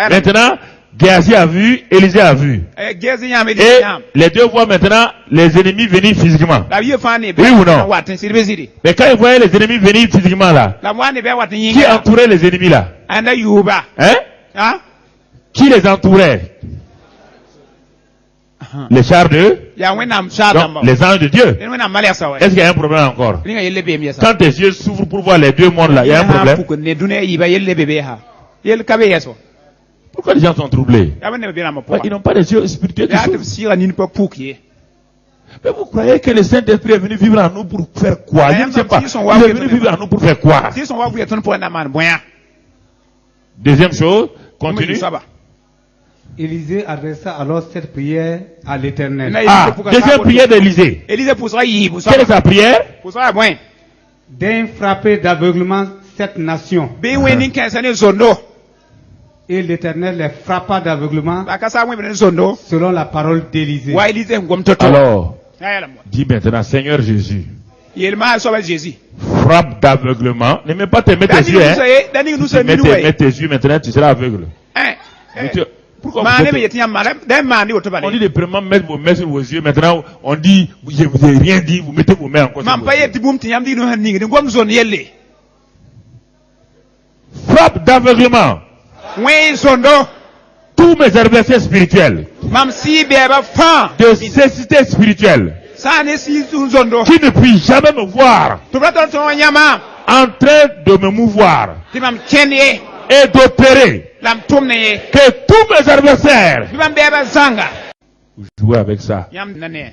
Maintenant, Géasi a vu, Élisée a vu. Gezi nyame di Et nyam. les deux voient maintenant les ennemis venir physiquement. La vie fa ne be. Oui ou non? Watin sirbe siri. Mais quand ils voyaient les ennemis venir physiquement là, La moi ne be watin qui yinga. entourait les ennemis là? Anda yuba. Hein? Hein? Qui les entourait? Les chars de? Ya wenam shadam. Donc, les anges de Dieu. En wenam malya sawa. Est-ce qu'il y a un problème encore? Ringa yelle be mi sa. Quand tes yeux s'ouvrent pour voir les deux mondes là, il y a un problème. Pour que ne dune yiba yelle bebe ha. Yelle kabe yeso. Pourquoi les gens sont troublés? Ya wenne be na mo Ouais, po. ils n'ont pas les yeux spirituels qui Ya s'ouvrent. te sira ni pa puki. Mais vous croyez que le Saint-Esprit est venu vivre en nous pour faire quoi? Je ne sais pas. Ils sont Il est venu vivre en nous pour faire quoi? Si son wa bu yeton pour na man boya. Deuxième chose, continue. Élisée adressa alors cette prière à l'Éternel. Ah, deuxième prière d'Élisée. Élisée poussera yi bu Quelle est sa prière? Poussera boin. D'un frapper d'aveuglement cette nation. Be weni kan sane zondo. Et l'Éternel les frappa d'aveuglement Ba ka sa mo ben zondo. selon la parole d'Élisée. Wa Élisée ngom toto. Alors, Ya la mo. dis maintenant, Seigneur Jésus, Yel ma so ba Jésus. frappe d'aveuglement. Ne mets pas tes mains tes yeux, hein. Dani nous Tu se mets minu mets we. tes yeux maintenant, tu seras aveugle. Hein. Pourquoi Ma vous ne be êtes... yetiam ma dem ma ni oto ba On dit ni. de premièrement mettre vos mains sur vos yeux. Maintenant, on dit, je vous ai rien dit, vous mettez vos mains encore sur Mam vos pa yeux. yeti bum tiam di no han ni ngom zone yelle. Frappe d'aveuglement. Wei zondo. tous mes adversaires spirituels, Mam si beba fan. de cécité spirituelle, Sa ne si zondo. qui ne puissent jamais me voir To brato to nyama. en train de me mouvoir Ti mam kenye. et d'opérer, Lam tumne ye. que tous mes adversaires, Ti mam beba zanga. vous jouez avec ça. Yam nane.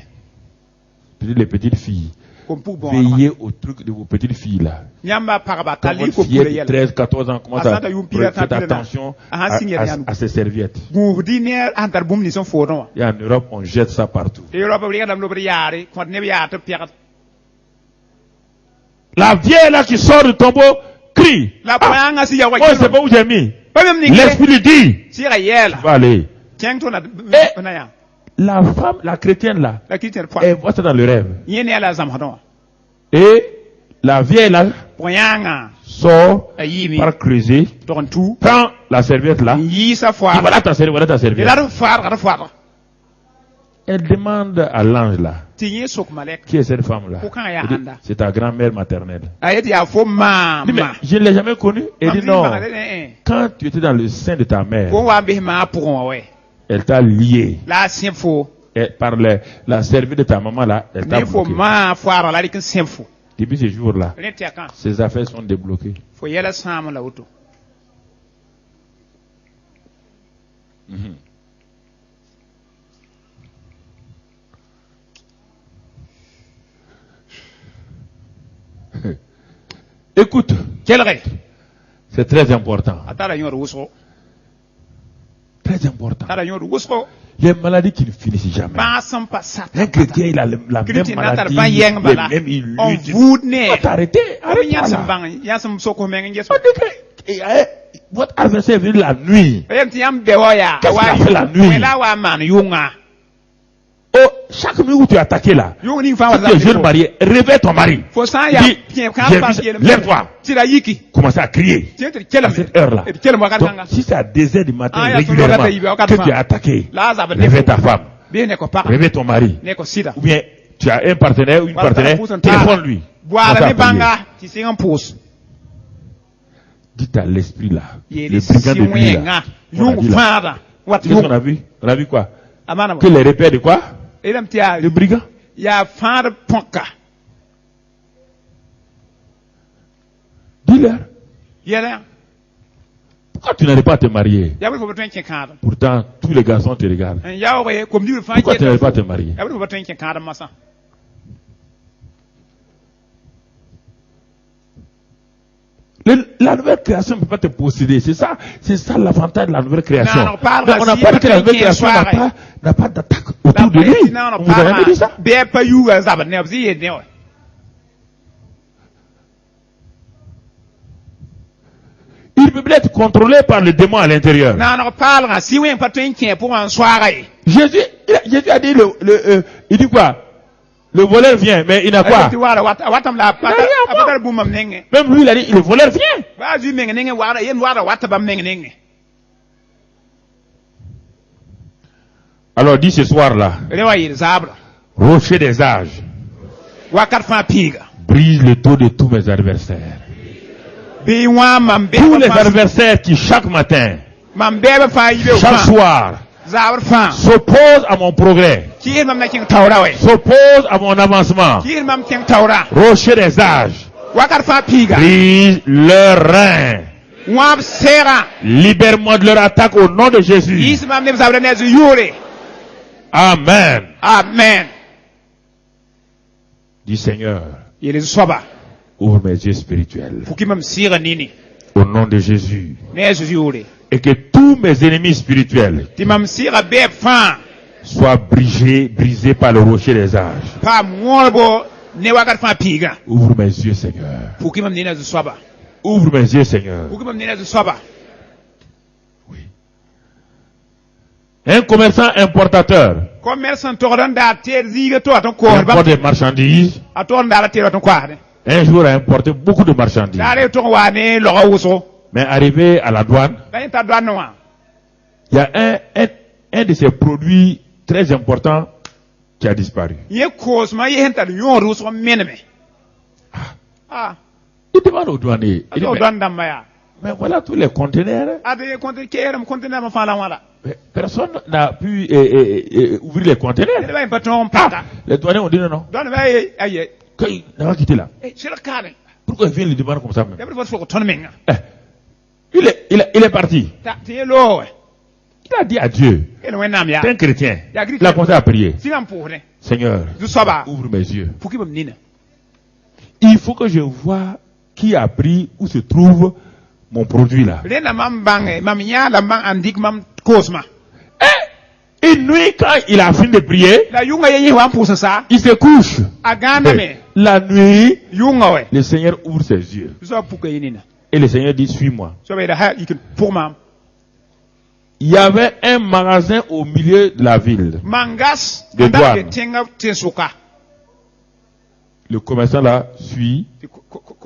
Les petites filles, Kompu bon. veillez au truc de vos petites filles là. Nyamba paraba Quand kali votre ko fillette pule de yel. 13, 14 ans commence à Asanta yum pila faire tapila na. attention Aha, signe rien. à ses serviettes. Gourdi ne antar bum ni son fono. Et en Europe, on jette ça partout. Te Europe briga dam lo briare, ko ne biya to piagat. La vieille là qui sort du tombeau crie. La Ah, poyanga si ya wa. oh, c'est pas où j'ai mis. Pas même ni. L'esprit dit, Si ra yel. va aller. Tiens to na Eh. na ya. La femme, la chrétienne là, La kitchen point. elle voit ça dans le rêve. Yene ala zam hadon. Et la vieille là Poyanga. sort Ayimi. par creuser, Ton tout. prend la serviette là, Yi sa dit foi. voilà ta serviette, voilà ta Et serviette. là de faire. Elle demande à l'ange là, Tinye sok malek. qui est cette femme là? Aucun ya Il dit, anda. c'est ta grand-mère maternelle. Ayet ya fo ma. Il dit, mais je ne l'ai jamais connue. Elle dit non. Eh. Quand tu étais dans le sein de ta mère, Ko wa be ma pour on ouais. elle t'a lié. La sien fo. Et par la serviette de ta maman là, elle t'a Ne fo bloqué. ma foire la lik sien fo. Depuis ce jour-là, Ne te kan. ses affaires sont débloquées. Fo yela sam la auto. Écoute, Quel ré. c'est très important. Atara yor wuso. Très important. Atara yor wuso. Les maladies qui ne finissent jamais. Ba sam pa sat. Un chrétien, il a la même Christian natar maladie, ban yeng bala. les mêmes, il On lutte. voud ne. Va t'arrêter, Arrête arrête ya sam là. bang. Ya sam soko mengen yes. On dit que, votre adversaire est venu la nuit. Ayem ti am bewa ya. Qu'est-ce qu'il a fait la nuit? Wela wa man yunga. Oh, chaque minute où tu es attaqué là, Yung ni fa si tu es jeune marié, réveille ton mari. Fo san ya Dis, pien j'ai kan vu pas ça. yele. Lève-toi. Tira yiki. Commence à crier. Tiens te kelam. À cette heure-là. Et kelam wa Donc, katanga. si c'est à 2 heures du matin Ah, il y a régulièrement toujours la taille, que tu es attaqué, La za ba réveille ta femme, Bien ne ko pa. réveille ton mari. Ne ko sida. Ou bien tu as un partenaire ou une Voilà, partenaire, pousse un tas. téléphone-lui. Voilà Commence à ne prier. banga. Ti sing en pousse. Dites à l'esprit là, Yele le brigand de nuit là. nga. On a Yung dit là. fada. Wat Qu'est-ce qu'on yung. a vu? On a vu quoi? Amana. Que les repères de quoi? Elam ti ya. Le brigand. Ya fada ponka. Dis-leur. Yele. Pourquoi tu n'arrives pas à te marier? Ya bu ko betwen kin kada. Pourtant, tous les garçons te regardent. En ya we kom di fa Pourquoi tu n'arrives pas à te marier? Ya bu ko betwen kin kada masa. La nouvelle création ne peut pas te posséder. C'est ça l'avantage de la nouvelle création. Non, on parle Donc, on n'a si, pas dit que la nouvelle qui est création soirée. n'a pas d'attaque autour de lui. On vous a jamais dit ça? Be pa yu ga za ba ne bzi ye ne. Il peut être contrôlé par le démon à l'intérieur. Non, on parle si we pas twen kin pour en soirée. Jésus a dit il dit quoi? Le voleur vient, mais il n'a quoi? Tu wala watam la pa. Rien à voir. Abatar bu mam nenge. Même lui, il a dit, le voleur vient. Ba ju menge nenge wala yen wala watabam nenge nenge. Alors, dis ce soir-là, Rewa yir zabra. rocher des âges, Wakat fa piga. brise le dos de tous mes adversaires. Be wa mam be. Tous les adversaires qui, chaque matin, Mam be ba fa yibe chaque fa. soir, Zabra fa. s'opposent à mon progrès, Ki mam na kin tawra we. s'opposent à mon avancement. Ki mam kin tawra. Rocher des âges, Wakat fa piga. brise leur rein. Wab sera. Libère-moi de leur attaque au nom de Jésus. Is mam ne zabra ne zu yure. Amen. Amen. Dis Seigneur, Yele soba. ouvre mes yeux spirituels. Pour ki mam sira nini. Au nom de Jésus. Ne zu yure. Et que tous mes ennemis spirituels Ti mam sira be fa. soient brisés par le rocher des âges. Pa morbo ne wakat fa piga. Ouvre mes yeux, Seigneur. Pour ki mam nina zu soba. Ouvre mes yeux, Seigneur. Pour ki mam nina zu soba. Un commerçant importateur Commerçant toran da ter ziga to aton ko importe ba. des marchandises. Aton da la ter aton ko ade. Un jour a importé beaucoup de marchandises. Dare to wa ne lo wuso. Mais arrivé à la douane, Ben ta douane wa. il y a un de ces produits très importants qui a disparu. Ye cause ma ye henta yon ruso meneme. Ah. Il demande au douanier. Il dit, Ato mais douane damba ya. Mais voilà tous les conteneurs. ade konte keram conteneur ma fala wala Mais personne n'a pu ouvrir les conteneurs. ne bay baton pata Les douaniers ont dit non, non. don bay aye Il n'a pas quitté là. sur le cadre Pourquoi il vient le demander comme ça même? d'abord faut ton menga Il est parti. ta te lo Il a dit à Dieu. ele wenam ya T'es un chrétien. Ya Christ. Il a commencé à prier. silam pour ne Seigneur, du soba ouvre mes yeux. pour ki bam nina Il faut que je vois qui a pris, où se trouve mon produit là. rena mam bange mam nya la mam andik mam kosma Une nuit, quand il a fini de prier, la yunga yeyi wan pour ça il se couche. aganda me La nuit, yunga we le Seigneur ouvre ses yeux. so pour que yinina Et le Seigneur dit, suis-moi. so be da ha ikun pour mam Il y avait un magasin au milieu de la ville. mangas De anda douane. ke tenga tensuka Le commerçant là suit,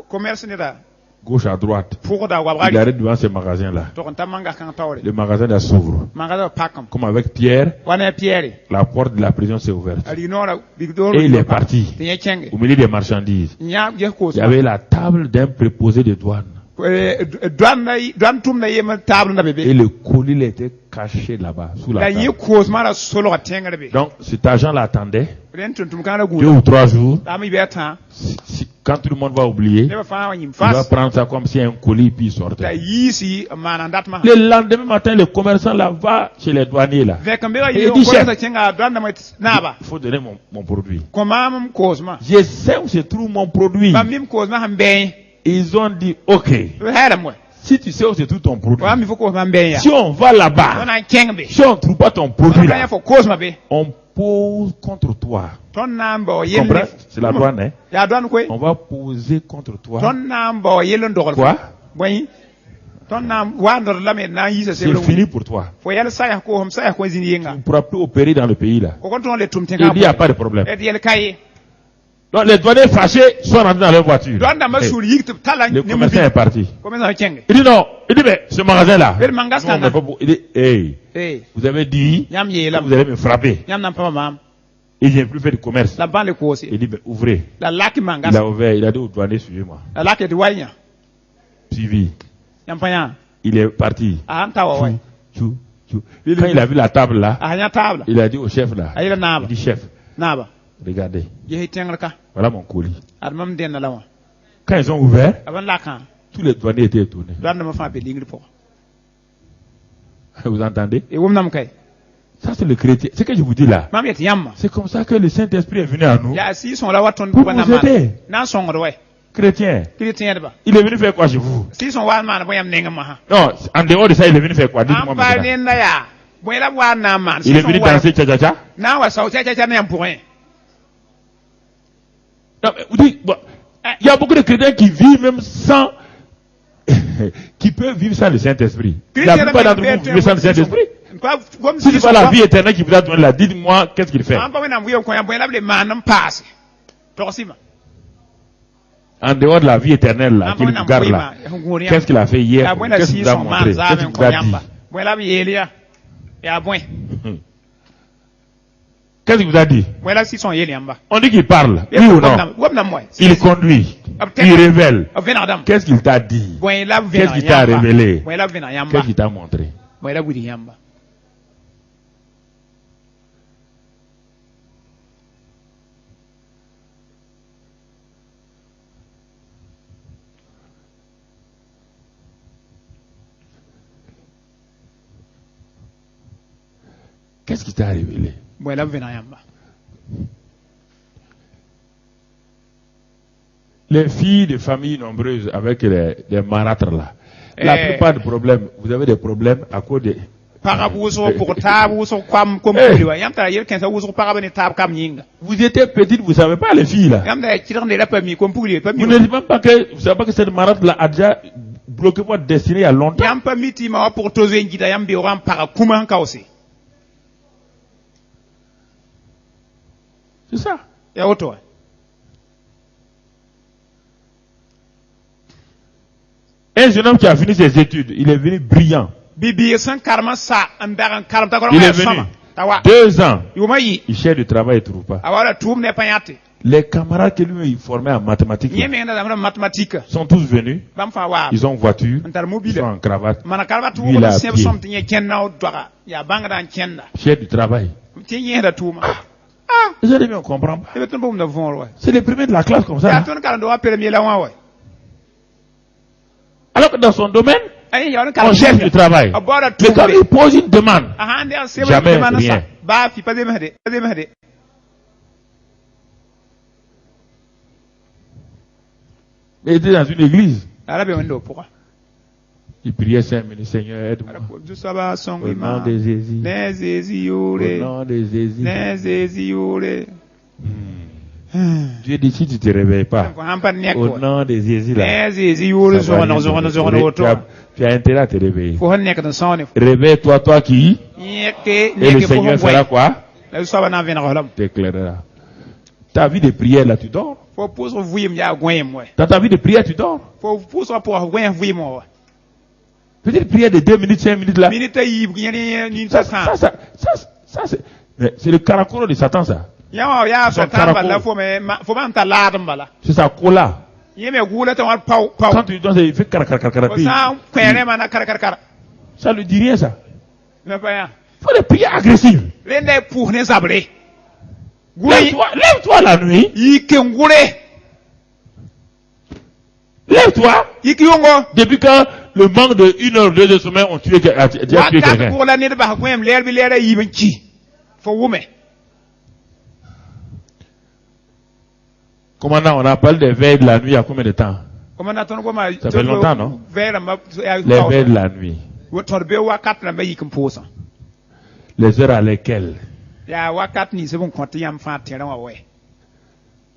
commerce ne da gauche à droite. pour da Il wabrali arrête devant ce magasin-là. to kon tamanga kan tawre Le magasin là s'ouvre. manga pakam Comme avec Pierre, wana pierre la porte de la prison s'est ouverte. ali nora bigdo Et il est parti. tinya chenge Au milieu des marchandises. nya je ko Il y avait la table d'un préposé de douane. douane tum na yema table na Et bébé le colis il était caché là-bas, sous la la yi table. ko mara solo ka tenga be Donc cet agent l'attendait ren tum kana 2 gu ou 3 jours. ami beta Quand tout le monde va oublier, ne ba fa wa yim il va fas prendre ça comme si un colis puis il ta sortait. yisi mana ndatma Le lendemain matin, le commerçant là va chez les douaniers là. ve kambe wa Et yi il dit, ko chef. sa chenga douane na mai naba Il faut donner mon produit. komam kozma Je sais où se trouve mon produit. ba mim kozma hambe Ils ont dit, ok, hera mo si tu sais où se trouve ton produit, wa mi fo kozma mbe ya si on va là-bas, ona chengbe si on ne trouve pas ton produit ya là, fo kozma be on pose contre toi. ton nambo Tu yelle comprends? C'est la douane, hein? ya douane ko On va poser contre toi. ton nambo yelle ndogol Quoi? boy ton nam wa ndor lame na yisa C'est se fini pour toi. fo yel saya ko hom saya ko zini Tu yenga ne pourras plus opérer dans le pays là. ko kon ton le tum Il tenga dit, il n'y a pas de problème. et yel kay Donc les douaniers fâchés sont rentrés dans leur voiture. douane da Et masul yik tala le ne mu commerçant est parti. comme ça chenge Il dit non. Il dit, mais ce magasin-là. Le mangas nous, on là. n'est pas pour- Il dit, hey, eh vous avez dit nyam que yela vous allez me frapper. nyam nam pa mam Il ne vient plus faire du commerce. la ban le ko aussi Il dit, mais ouvrez. la laki mangas Il a ouvert. Il a dit aux douaniers, suivez-moi. la laki de wanya Suivi. nyam pa ya Il est parti. a anta wa wai Tchou, tchou. Quand il a vu la table là, a nya table il a dit au chef là. ayila Il naba dit, chef, naba regardez. ye tenga ka Voilà mon colis. ad mam den na lawa Quand ils ont ouvert, aban la kan tous les douaniers étaient étonnés. douane da ma fa be lingri po Vous entendez? e wom nam kay Ça, c'est le chrétien. Ce que je vous dis là. mam yet yamma C'est comme ça que le Saint-Esprit est venu à nous. ya si son la waton Pour ba na vous ma aider. na son ro wai Chrétien. chrétien ba Il est venu faire quoi chez vous? si son wa ma na boyam nenga ma ha Non, en dehors de ça, il est venu faire quoi? Dites-moi am pa maintenant. ne na ya boy la wa na ma Il est venu danser tcha-tcha-tcha? na wa sa cha cha na pour rien Non, mais vous dites, bon, il y a beaucoup de chrétiens qui vivent même sans, qui peuvent vivre sans le Saint-Esprit. La plupart d'entre vous vivent sans le Saint-Esprit. Si c'est pas la vie éternelle qui vous a donné là, dites-moi qu'est-ce qu'il fait. am pa na buyo ko ya boy la le ma nam passe tosima En dehors de la vie éternelle là, qu'il vous garde là. Qu'est-ce qu'il a fait hier? ya buena Qu'est-ce qu'il si vous a son montré? man Qu'est-ce za qu'il ko vous a dit? yamba boy la yelia ya boy Qu'est-ce qu'il vous a dit? boy la si son yeli yamba On dit qu'il parle, oui ou non? wom nam moy Il conduit, il révèle. ven adam Qu'est-ce qu'il t'a dit? boy la ven Qu'est-ce qu'il t'a révélé? boy la ven yamba Qu'est-ce qu'il t'a montré? boy la budi yamba Qu'est-ce qu'il t'a révélé? boy la ven yamba Les filles de familles nombreuses avec les marâtres là. La plupart des problèmes, vous avez des problèmes à cause de... parabuso pour tabuso kwam kom kuliwa yam ta yer kensa wuso parabane tab kam yinga Vous étiez petite, vous ne savez pas les filles là. yam da tirande la pami kom puli pami Vous ne dites même pas que, vous savez pas que cette marâtre là a déjà bloqué votre destinée il y a longtemps. yam pami ti ma pour tozo ngita yam bi ram para kuma kawsi C'est ça. ya auto Un jeune homme qui a fini ses études, il est venu brillant. bibi san karma sa andaran karam ta ko Il est ma venu. sama tawa 2 ans. yuma yi Il cherche du travail et ne trouve pas. awara tum ne panyate Les camarades que lui formait en mathématiques Yé me ngada mathématique. sont tous venus. Bam fa wa. Ils ont voiture, Antar ils mobile. sont en cravate. Mana karba tu Lui, il a ko à sem pied. som tinye kenna o doga. Ya banga dan kenda. Chef du travail. Ti yé da tuma. Vous allez bien comprendre. E beton bom da von ouais. C'est les premiers de la classe comme Ya ça. ton kala do wa premier la wa ouais. Alors que dans son domaine, Ay ya on on kala cherche du travail. Abora Mais quand tumbe. il pose une demande, Aha ndia se Jamais ba rien. Ba fi pas de mahde. Pas de mahde. il était dans une église. Ala be wendo pourquoi? Il priait 5 minutes, Seigneur, aide-moi. Ala ko du saba son Au nom ima. de Jésus. Ne zezi Au yore. nom de Jésus. Ne zezi yore. Dieu dit si tu ne te réveilles pas, Ko hampan nek au ko. nom de Jésus là, Ne zezi yore ça va zo no rien zo no donner. zo no to. Tu as intérêt à te réveiller. Fo hon nek dan sone. Réveille-toi, toi qui, Yeke et le nek fo Seigneur hon fera boy. quoi? La saba na vena holam. T'éclairera. Ta vie de prière là, tu dors. Fo pouso vuyim ya gwem ouais. Dans ta vie de prière, tu dors. Fo pouso pour gwem vuyim ouais. Petite prière de 2 minutes, 5 minutes là. Minute yi gnyani ni Ça, sa ça, sa. c'est le caracoro de Satan ça. Ya Son so tamba caracol. la fo me fo man ta ladam bala. C'est sa cola. Yeme gula ta war pau Quand pau. tu donnes, il fait caracara. Ko sa kwere mana kar. Ça ne dit rien ça. Me pa ya. Il faut des prières agressives. Lende pour ne sabre. Gula Lève-toi la nuit. yi kengure. Lève-toi. Yi kiyongo. Depuis quand le manque de 1 heure, 2 heures de sommeil ont tué, a tué Wa ta quelqu'un. ko la ne ba gwem ler bi ler yi banci. Fo wume. Commandant, on a parlé des veilles de la nuit il y a combien de temps? Comment na ton ko ma. Ça fait longtemps, non? Vera ma Les veilles de la nuit. Ton be wakat na ba yi kan posa. Les heures à lesquelles Ya wakat ni se bon konti yam fa tere wa we.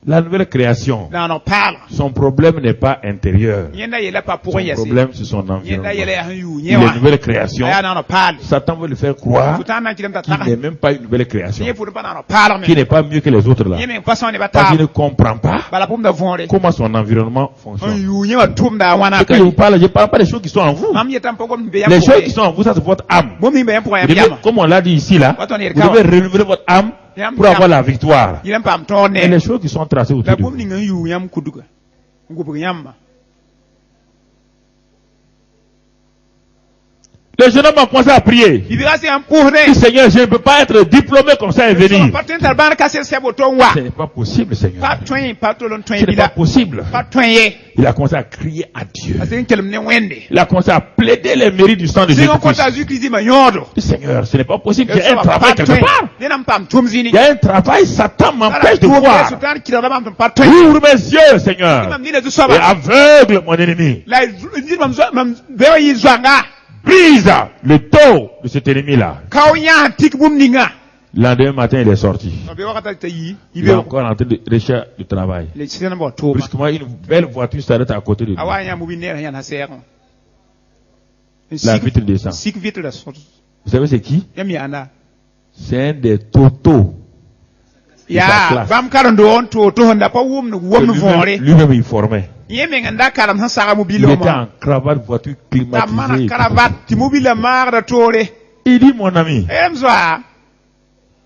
la nouvelle création, Na no pala. son problème n'est pas intérieur. Yenda yele pa pour Son yesi. problème, c'est son Yenda environnement. yele han yu Il est nyewa. une nouvelle création. Ya na no pala. Satan veut le faire croire Futa na kilem ta qu'il ta. n'est même pas une nouvelle création, Ye fu pa na no pala qu'il me. n'est pas mieux que les autres là. Ye me pason ne ba Parce ta. qu'il ne comprend pas Bala pum da vonre. comment son environnement Han fonctionne. yu nyewa tum da wana Et ka. quand je ne parle pas des choses qui sont en vous. Mam yetam poko be ya Les ko. choses qui sont en vous, ça c'est votre âme. Bo mi be ya pour ya Vous devez, yama. comme on l'a dit ici là, Attends, il y a vous le devez renouveler votre âme pour avoir la victoire. Yelem pam ton Et ne. les choses qui sont tracées autour La de pum vous. ni ngan yu yam kuduga. Ngubu yamma. Le jeune homme a commencé à prier. Il dira c'est un pour Il dit, ne. Seigneur, je ne peux pas être diplômé comme ça et venir. Pas ten tar ban ka se se boton wa. Ce n'est pas possible, Seigneur. Pas twin, pas tolon twin Ce n'est pas bila. possible. Pas twin ye. Il a commencé à crier à Dieu. Parce que kelem ne wende. Il a commencé à plaider les mérites du sang de Si on compte Jésus-Christ. à Jésus-Christ ma yodo. Il dit, Seigneur, ce n'est pas possible. Il y a un travail quelque part. Ne nam pam tum zini. Il y a un travail, Satan m'empêche de voir. Sultan ki da mam pas twin. Ouvre mes yeux, Seigneur. Mam ni le du Et soba. aveugle mon ennemi. La ni mam be yi zwanga. Brise le dos de cet ennemi-là. Kaw nya tik bum ninga. Lendemain matin, il est sorti. Be wakata ta yi. Il est encore en train de rechercher du travail. Le sina bo to. Brusquement, une belle voiture s'arrête à côté de lui. Awa nya mu bi ne ya na ser. La vitre descend. Sik vitre la sorte. Vous savez c'est qui? Yami ana. C'est un des totaux. sa Ya classe. bam karando on to honda pa wum no wum no vonre. Lui-même il formait. Yeme nganda karam han sara Il mobile était mo. en cravate, voiture Ta mana climatisée. cravate ti mobile marda tore. Il dit, mon ami, Emzwa.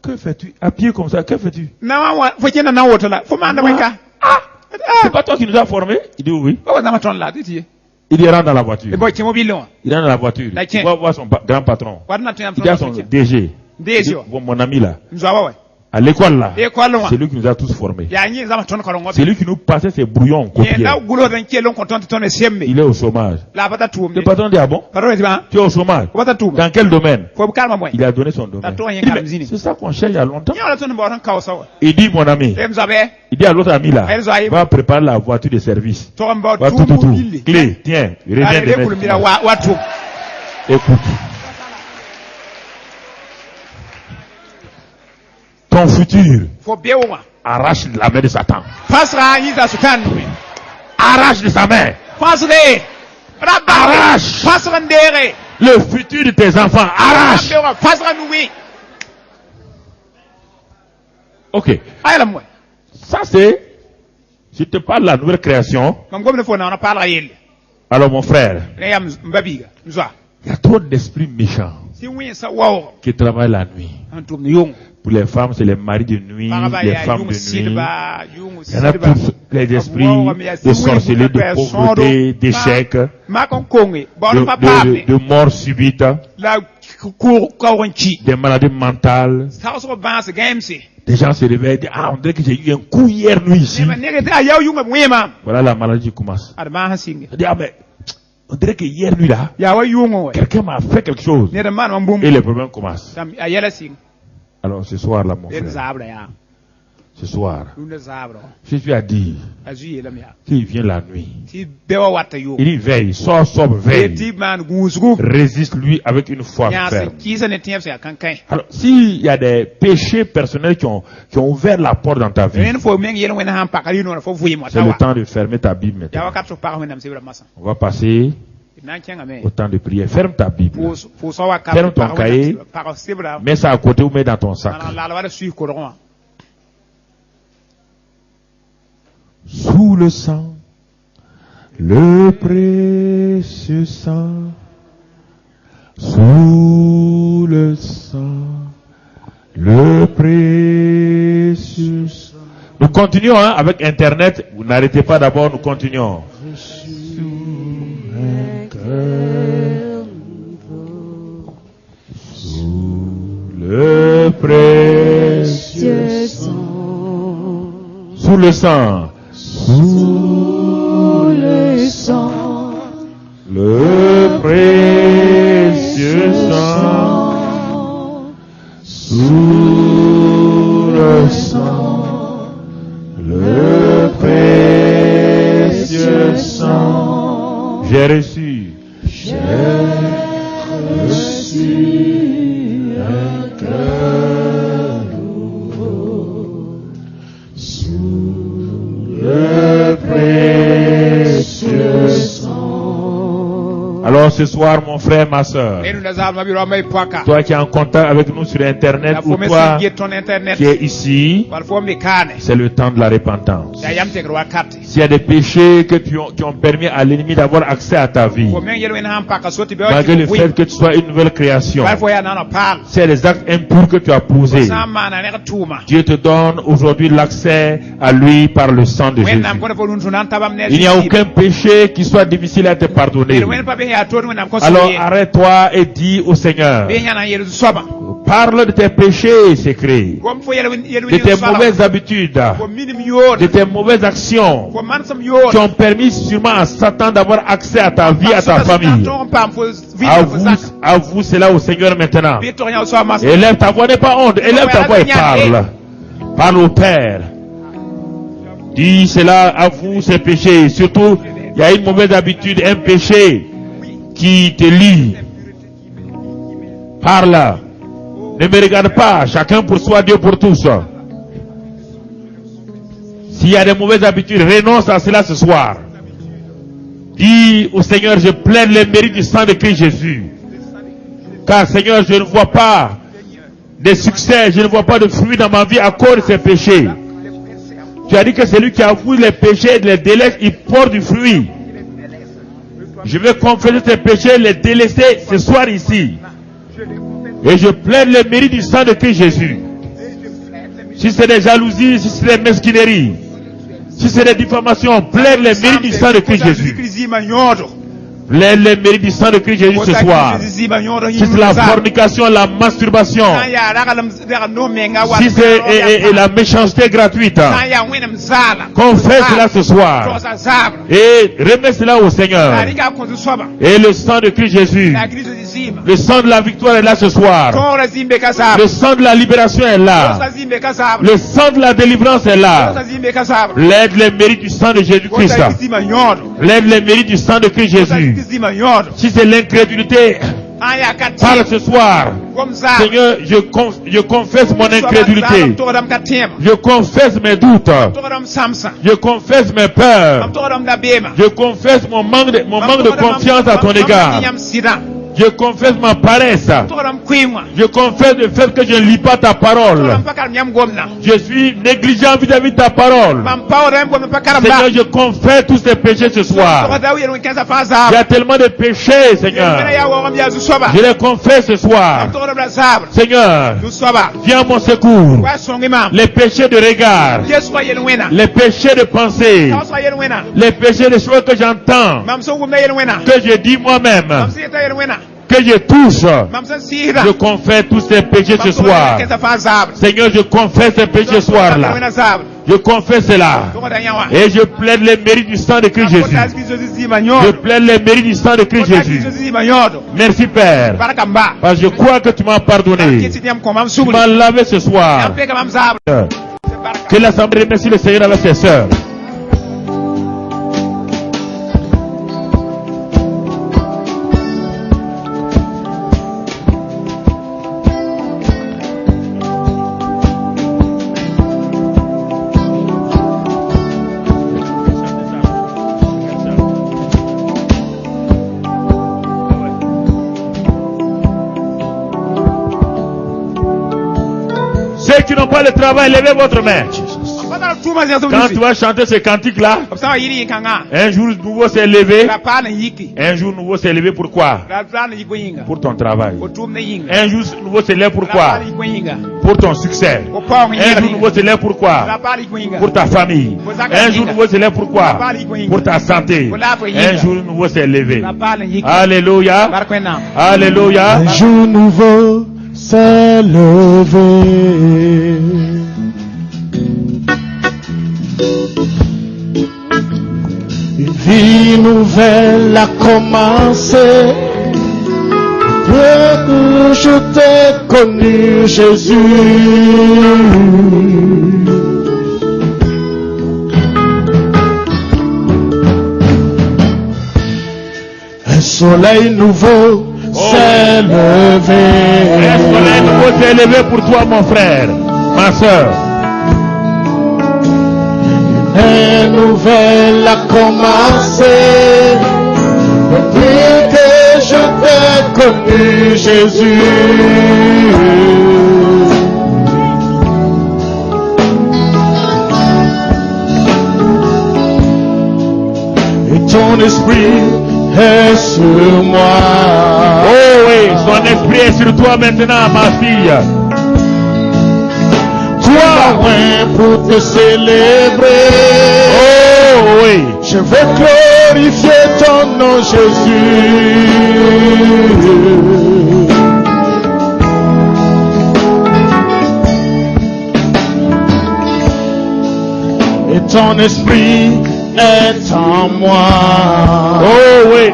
que fais-tu? À pied comme ça, que fais-tu? Na wa fo kena na wotala. Fo manda wenka. C'est pas toi qui nous as formés? Il dit oui. Ko na maton la titi. Il dit rentre dans la voiture. E boy ti mobile mo. Il rentre dans la voiture. Là, Il tiens. va voir son grand patron. Wadna to yam Il dit à son DG. Il dit, Desio. bon, mon ami là, Mzwa wa. à l'école là, E ko lo wa. c'est lui qui nous a tous formés. Ya nyi zama ton ko ngo. C'est lui qui nous passait ses brouillons Ye copiés. na gulo dan kelon ko ton ton sembe. Il est au chômage. La pata tuum. Le patron dit, ah bon? Pardon ti ba. Tu es au chômage. Ko pata tuum. Dans quel domaine? Fo kalma moy. Il a donné son domaine. Patron, il y a Il dit, un mais Karamzini. c'est ça qu'on cherche il y a longtemps. Nya la ton bo ran kaw sawa. Il dit, mon ami, Emzwa be. il dit à l'autre ami là, Elle zoaïe. va préparer la voiture de service. To mba Va tout tout. mobile. Clé, tiens, reviens Ale de de kulumira mettre. wa tuum. Écoute. Ton futur Fo bewa. arrache la main de Satan. Pasra yi da sukan we. Arrache de sa main. Pasre. Rabba. Arrache. Pasra ndere. Le futur de tes enfants. Arrache. Bewa pasra nuwi. Ok. Ayla moy. Ça c'est, je te parle de la nouvelle création. Mam gomne fo na parla yelle. Alors mon frère, Ne yam mbabiga. Mzwa. il y a trop d'esprits méchants. si win sa waw qui travaillent la nuit. an tum yung Pour les femmes, c'est les maris de nuit, paraba les ya femmes yung de nuit. sidba yung Il y en a sidba tous les esprits de sorcellerie, de pauvreté, d'échec, ma kon kongi bon pa pamne de mort subite, la ko kawanchi des maladies mentales. sa so ba se gamsi Des gens se réveillent et disent, ah, on dirait que j'ai eu un coup hier nuit ici. ma negete ayaw yung wema Voilà la maladie qui commence. adama hasinge On dit, ah, mais on dirait que hier nuit là, ya wa yung quelqu'un m'a fait quelque chose. ne da man mambum Et les problèmes commencent. tam ayala sing Alors ce soir là, mon en frère, zabra ya ce soir, une zabra Jésus a dit, azuye lam ya s'il vient la nuit, ti bewa watta yo il dit veille, sors, veille. ti man guzgu Résiste lui avec une foi nya se ferme. kisa ne tiep se kan kan Alors, s'il y a des péchés personnels qui ont ouvert la porte dans ta vie, ren fo men yel wena han pakari no fo vuyi mo c'est le tawa temps de fermer ta Bible ya maintenant. wakat so pa wenam se bra masa On va passer nan kenga me au temps de prière. Ferme ta Bible. pour so wakat Ferme ton cahier. par sebra Mets ça à côté ou mets dans ton sac. la la wala suy ko ron Sous le sang, le précieux sang, sous le sang, le précieux sang. Nous continuons avec Internet. Vous n'arrêtez pas d'abord, nous continuons. Sous le précieux sang, sous le sang, sous le sang, le précieux sang, sous le sang, le précieux sang. J'ai reçu un cœur nouveau sous le précieux sang. Alors ce soir, mon frère, ma soeur, enu da zabra bi ro may poaka toi qui es en contact avec nous sur Internet ya ou fo me toi se ton internet qui es ici, wal fo me kane c'est le temps de la repentance. ya yam te gro wakat S'il y a des péchés qui ont permis à l'ennemi d'avoir accès à ta vie, fo men yel wena han paka so ti be malgré le wati fait que tu sois une nouvelle création, wal fo ya nana pal c'est les actes impurs que tu as posés. sama na ne tuma Dieu te donne aujourd'hui l'accès à lui par le sang de Jésus. wenam ko fo nun sunan tabam ne Il n'y a aucun péché qui soit difficile à te pardonner. wen pa be ya to wenam ko so Alors arrête-toi et dis au Seigneur, be nyana yel soba parle de tes péchés secrets, kom fo yel de tes mauvaises habitudes, ko minim yod de tes mauvaises actions ko man sam yod qui ont permis sûrement à Satan d'avoir accès à ta vie, à ta famille. Avoue cela au Seigneur maintenant. Élève ta voix, n'aie pas honte. Élève ta voix et parle. Parle au Père. Dis cela, avoue ses péchés. Surtout, il y a une mauvaise habitude, un péché qui te lie. Parle. Ne me regarde pas. Chacun pour soi, Dieu pour tous. S'il y a des mauvaises habitudes, renonce à cela ce soir. Dis au Seigneur, je plaide les mérites du sang de Christ Jésus. Car Seigneur, je ne vois pas de succès, je ne vois pas de fruits dans ma vie à cause de ces péchés. Tu as dit que celui qui avoue les péchés, les délaisse, il porte du fruit. Je vais confesser ces péchés, les délaisser ce soir ici. Et je plaide les mérites du sang de Christ Jésus. Si c'est des jalousies, si c'est des mesquineries, si c'est des diffamations, plaide les mérites du sang de Christ Jésus. Plaide les mérites du sang de Christ Jésus ce soir. Si c'est la fornication, la masturbation, si c'est la méchanceté gratuite, confesse cela ce soir. Et remets cela au Seigneur. Et le sang de Christ Jésus, le sang de la victoire est là ce soir. Le sang de la libération est là. Le sang de la délivrance est là. L'aide les mérites du sang de Jésus-Christ. L'aide les mérites du sang de Christ Jésus. Si c'est l'incrédulité, parle ce soir. Seigneur, je confesse mon incrédulité. Je confesse mes doutes. Je confesse mes peurs. Je confesse mon manque de confiance à ton égard. Je confesse ma paresse. Toram kwimwa. Je confesse le fait que je ne lis pas ta parole. Toram pakar nyam gomna. Je suis négligent vis-à-vis de ta parole. Mam power em gomna pakar Seigneur, ba. je confesse tous ces péchés ce soir. Toda wi ron kansa Il faza. y a tellement de péchés, Seigneur. Mena ya wo ngam zu soba. Je les confesse ce soir. Toram la sabr. Seigneur, Du soba. viens à mon secours. Wa songi mam. Les péchés de regard, Yesu wa yel wena. les péchés de pensée, Tawas wa yel wena. les péchés de choses que j'entends, Mam so gumna yel wena. que je dis moi-même, Mam si ta yel wena. que je touche. Mam san sihira. Je confesse tous ces péchés ce soir. Kansa faza. Seigneur, je confesse ces péchés ce soir-là. Je confesse cela. Et je plaide les mérites du sang de Christ Jésus. Je plaide les mérites du sang de Christ Jésus. Merci Père. Parce que je crois que tu m'as pardonné. Tu m'as lavé ce soir. Que l'Assemblée remercie le Seigneur avec ses sœurs. Ceux qui n'ont pas le travail, levez votre main. Quand tu vas chanter ce cantique-là, un jour nouveau s'est levé. Un jour nouveau s'est levé pourquoi? Pour ton travail. Un jour nouveau s'est levé pourquoi? Pour ton succès. Un jour nouveau s'est levé pourquoi? Pour ta famille. Un jour nouveau s'est levé pourquoi? Pour ta santé. Un jour nouveau s'est levé. Alléluia. Alléluia. Un jour nouveau s'est levé. Une vie nouvelle a commencé. Dès que je t'ai connu, Jésus. Un soleil nouveau s'est levé. Un soleil nouveau s'est levé pour toi, mon frère, ma soeur. Une nouvelle a commencé. Depuis que je t'ai connu, Jésus. Et ton esprit est sur moi. Oh oui, son esprit est sur toi maintenant, ma fille. Toi, ouais, pour te célébrer. Oh oui. Je veux glorifier ton nom, Jésus. Et ton esprit est en moi. Oh oui.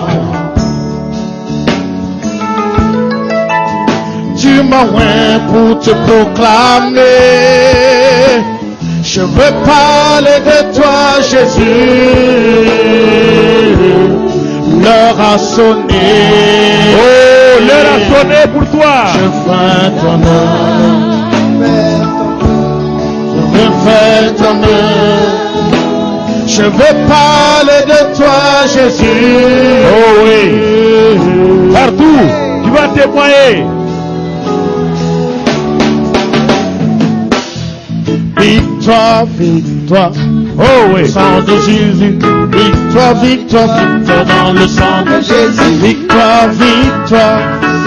Tu m'as oint pour te proclamer. Je veux parler de toi, Jésus. L'heure a sonné. Oh, l'heure a sonné pour toi. Je fais ton œuvre. Je veux faire ton œuvre. Je veux parler de toi, Jésus. Oh oui. Partout, tu vas témoigner. Victoire, victoire, oh oui, sang de Jésus. Victoire, victoire, victoire dans le sang de Jésus. Victoire, victoire,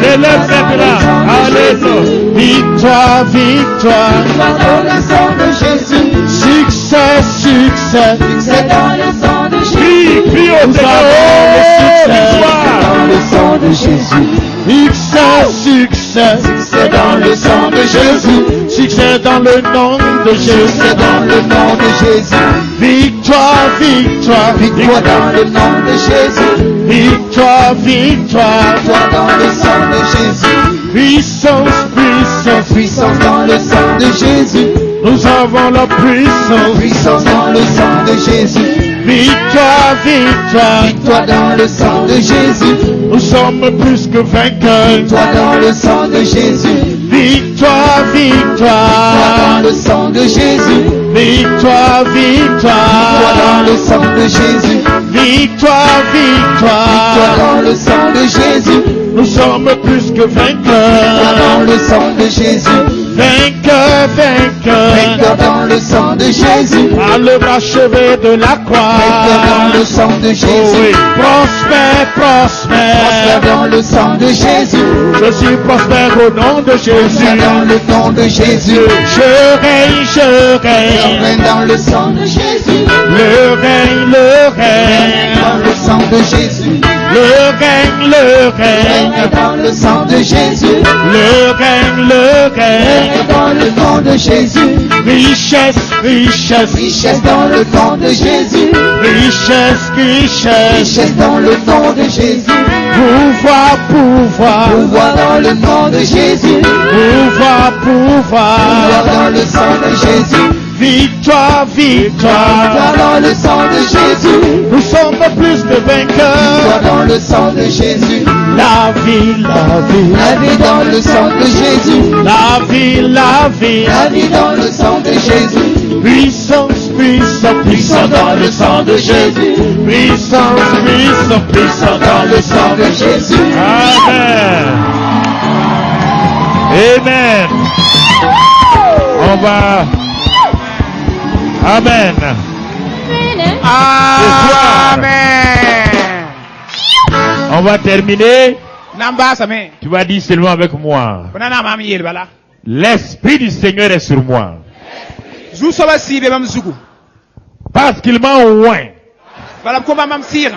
célèbre maintenant. Alléluia. victoire, victoire dans le sang de Jésus. Succès, succès, C'est dans le sang de Jésus. Crie, crie au nous avons le Seigneur. succès. Dans le sang de Jésus. Succès, succès, C'est dans le sang de Jésus. succès dans le nom de Jésus. C'est dans le nom de Jésus. Victoire, victoire, Victoire dans le nom de Jésus. victoire, victoire, Victoire dans le sang de Jésus. puissance, puissance, Puissance dans le sang de Jésus. nous avons la puissance. Puissance dans le sang de Jésus. Victoire, victoire, Victoire dans le sang de Jésus. nous sommes plus que vainqueurs. Victoire dans le sang de Jésus. Victoire, Victoire victoire, dans le sang de Jésus. victoire, Victoire dans victoire, le sang de Jésus. victoire, Victoire victoire, dans le sang de Jésus. Nous sommes plus que Victoire vainqueurs. dans le sang de Jésus. Vainqueurs, vainqueurs. Victoire dans le sang de Jésus. À l'œuvre achevée de la croix. Victoire dans le sang de Oh oui. Jésus. Prospère, Prospère prospère. dans le sang de Jésus. Je suis prospère au nom de Jésus. Prospère dans le nom de Jésus. Je règne, je Je règne. règne dans le sang de Jésus. Le règne, le règne. Dans le sang de Jésus. Le règne, le Règne règne. dans le sang de Jésus. Le règne, le règne. Règne dans le nom de Jésus. Richesse, richesse. Richesse dans le nom de Jésus. Richesse, richesse. Richesse dans le nom de Jésus. Pouvoir, pouvoir. Pouvoir dans le nom de Jésus. Pouvoir, Pouvoir pouvoir. dans le sang de Jésus. Victoire, Victoire victoire. dans le sang de Jésus. Nous sommes plus que Victoire vainqueurs. dans le sang de Jésus. La vie, la vie. La vie dans le sang de Jésus. La vie, la vie. La vie dans le sang de Jésus. Puissance, puissance, puissance dans le sang de Jésus. Puissance, puissance, puissance dans le sang de Jésus. Amen. Amen. On va. Amen. Amen. On va terminer. Namba same. Tu vas dire seulement avec moi. Banana mam yel bala. L'Esprit du Seigneur est sur moi. Zu soba sibe mam zugu. Parce qu'il m'a oint. Bala ko mam sira.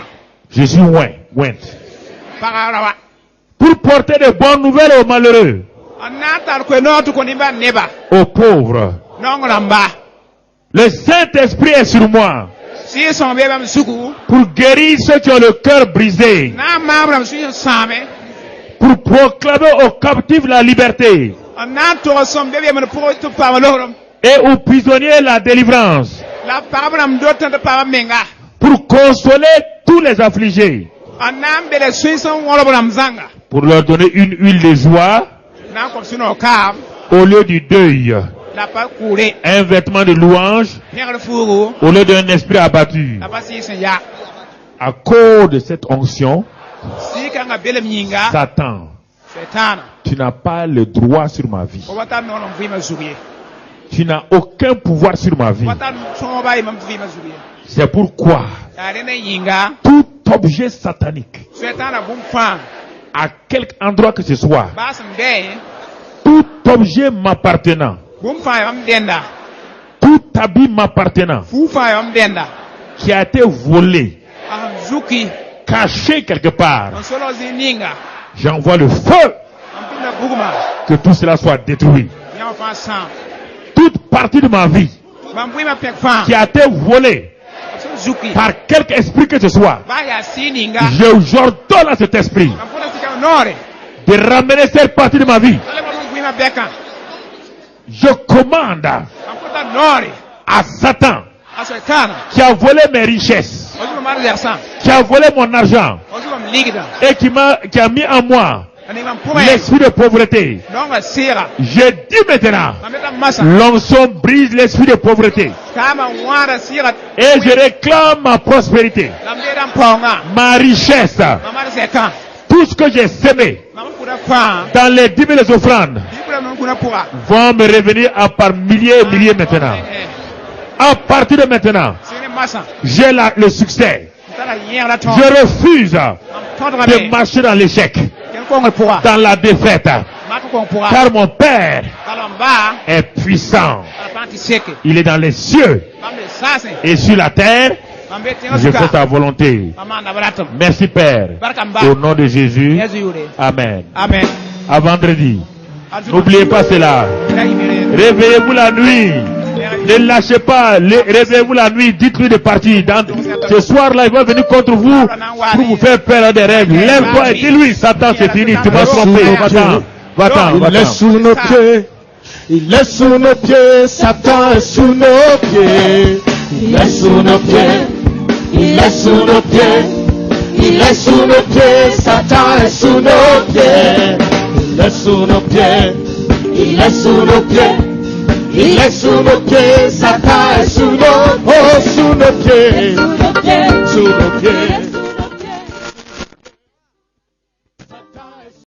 Je suis oint. Parawa. Pour porter de bonnes nouvelles aux malheureux, Anata ko no to ko nimba neba. aux pauvres. Nongo namba. Le Saint-Esprit est sur moi Si son be mam zugu. pour guérir ceux qui ont le cœur brisé, Na mam ram su same. pour proclamer aux captifs la liberté Anata som be mam pour to pa lorom. et aux prisonniers la délivrance, La parabram dotan de pa menga. pour consoler tous les affligés, Anam be le suison wolobram zanga. pour leur donner une huile de joie Na ko suno kam. au lieu du deuil, La pa kure. un vêtement de louange Ngal furu. au lieu d'un esprit abattu. La pa si sen ya. À cause de cette onction, Si ka nga bele minga. Satan, Setana. tu n'as pas le droit sur ma vie. Wata no non vima zurie. Tu n'as aucun pouvoir sur ma vie. Wata so ba imam vima zurie. C'est pourquoi Are ne yinga. tout objet satanique, Setana bum fa. à quelque endroit que ce soit, Basam de. tout objet m'appartenant, Bum fa yam denda. tout habit m'appartenant, Fu fa yam denda. qui a été volé, Aham zuki. caché quelque part, On solo zininga. j'envoie le feu, Ampina buguma. que tout cela soit détruit. Nyam fa san. Toute partie de ma vie Bam buima pek fa. qui a été volée Zuki. par quelque esprit que ce soit, Ba ya sininga. j'ordonne à cet esprit Ampuna sika nore. de ramener cette partie de ma vie. Ale bam buima beka. Je commande Ampuna nore. à Satan Asetana. qui a volé mes richesses, Ozu mar dersan. qui a volé mon argent Ozu mam ligida. et qui a mis en moi Ani mam puma. l'esprit de pauvreté. Nonga sira. Je dis maintenant, Ameta masa. l'onction brise l'esprit de pauvreté Kama wara sira. et je réclame ma prospérité, Lamdera ponga. ma richesse, Mama seka. tout ce que j'ai semé Mama kuna fa. dans les 10 000 offrandes Bibra non kuna pura. vont me revenir à par milliers et milliers maintenant. À partir de maintenant, Sine masa. j'ai le succès. Tala yer la ton. Je refuse Tondra de me. marcher dans l'échec, Ken konga pura. dans la défaite, Matu kong pura. car mon Père Kalamba. est puissant. Ala panti seke. Il est dans les cieux Mambe sase. et sur la terre. Mambe tenga Je fais suka. ta volonté. Mama na bratom. Merci Père. Barkamba. Au nom de Jésus. Yezu yure. Amen. Amen. À vendredi. Azu. N'oubliez pas cela. Ila imere. Réveillez-vous la nuit. Ne lâchez pas. Réveillez-vous la nuit. Dites-lui de partir. Ce soir-là, il va venir contre vous pour vous faire peur des rêves. Lève-toi et dis-lui, Satan, c'est fini. Tu m'as trompé. Va-t'en. Va-t'en. Il est Va-t'en. sous nos pieds. Il est sous nos pieds. Satan est sous nos pieds. Il est sous nos pieds. Il est sous nos pieds. Il est sous nos pieds. Satan est sous nos pieds. Il est sous nos pieds. Il est sous nos pieds. Il est sous nos pieds. Satan est sous nos pieds.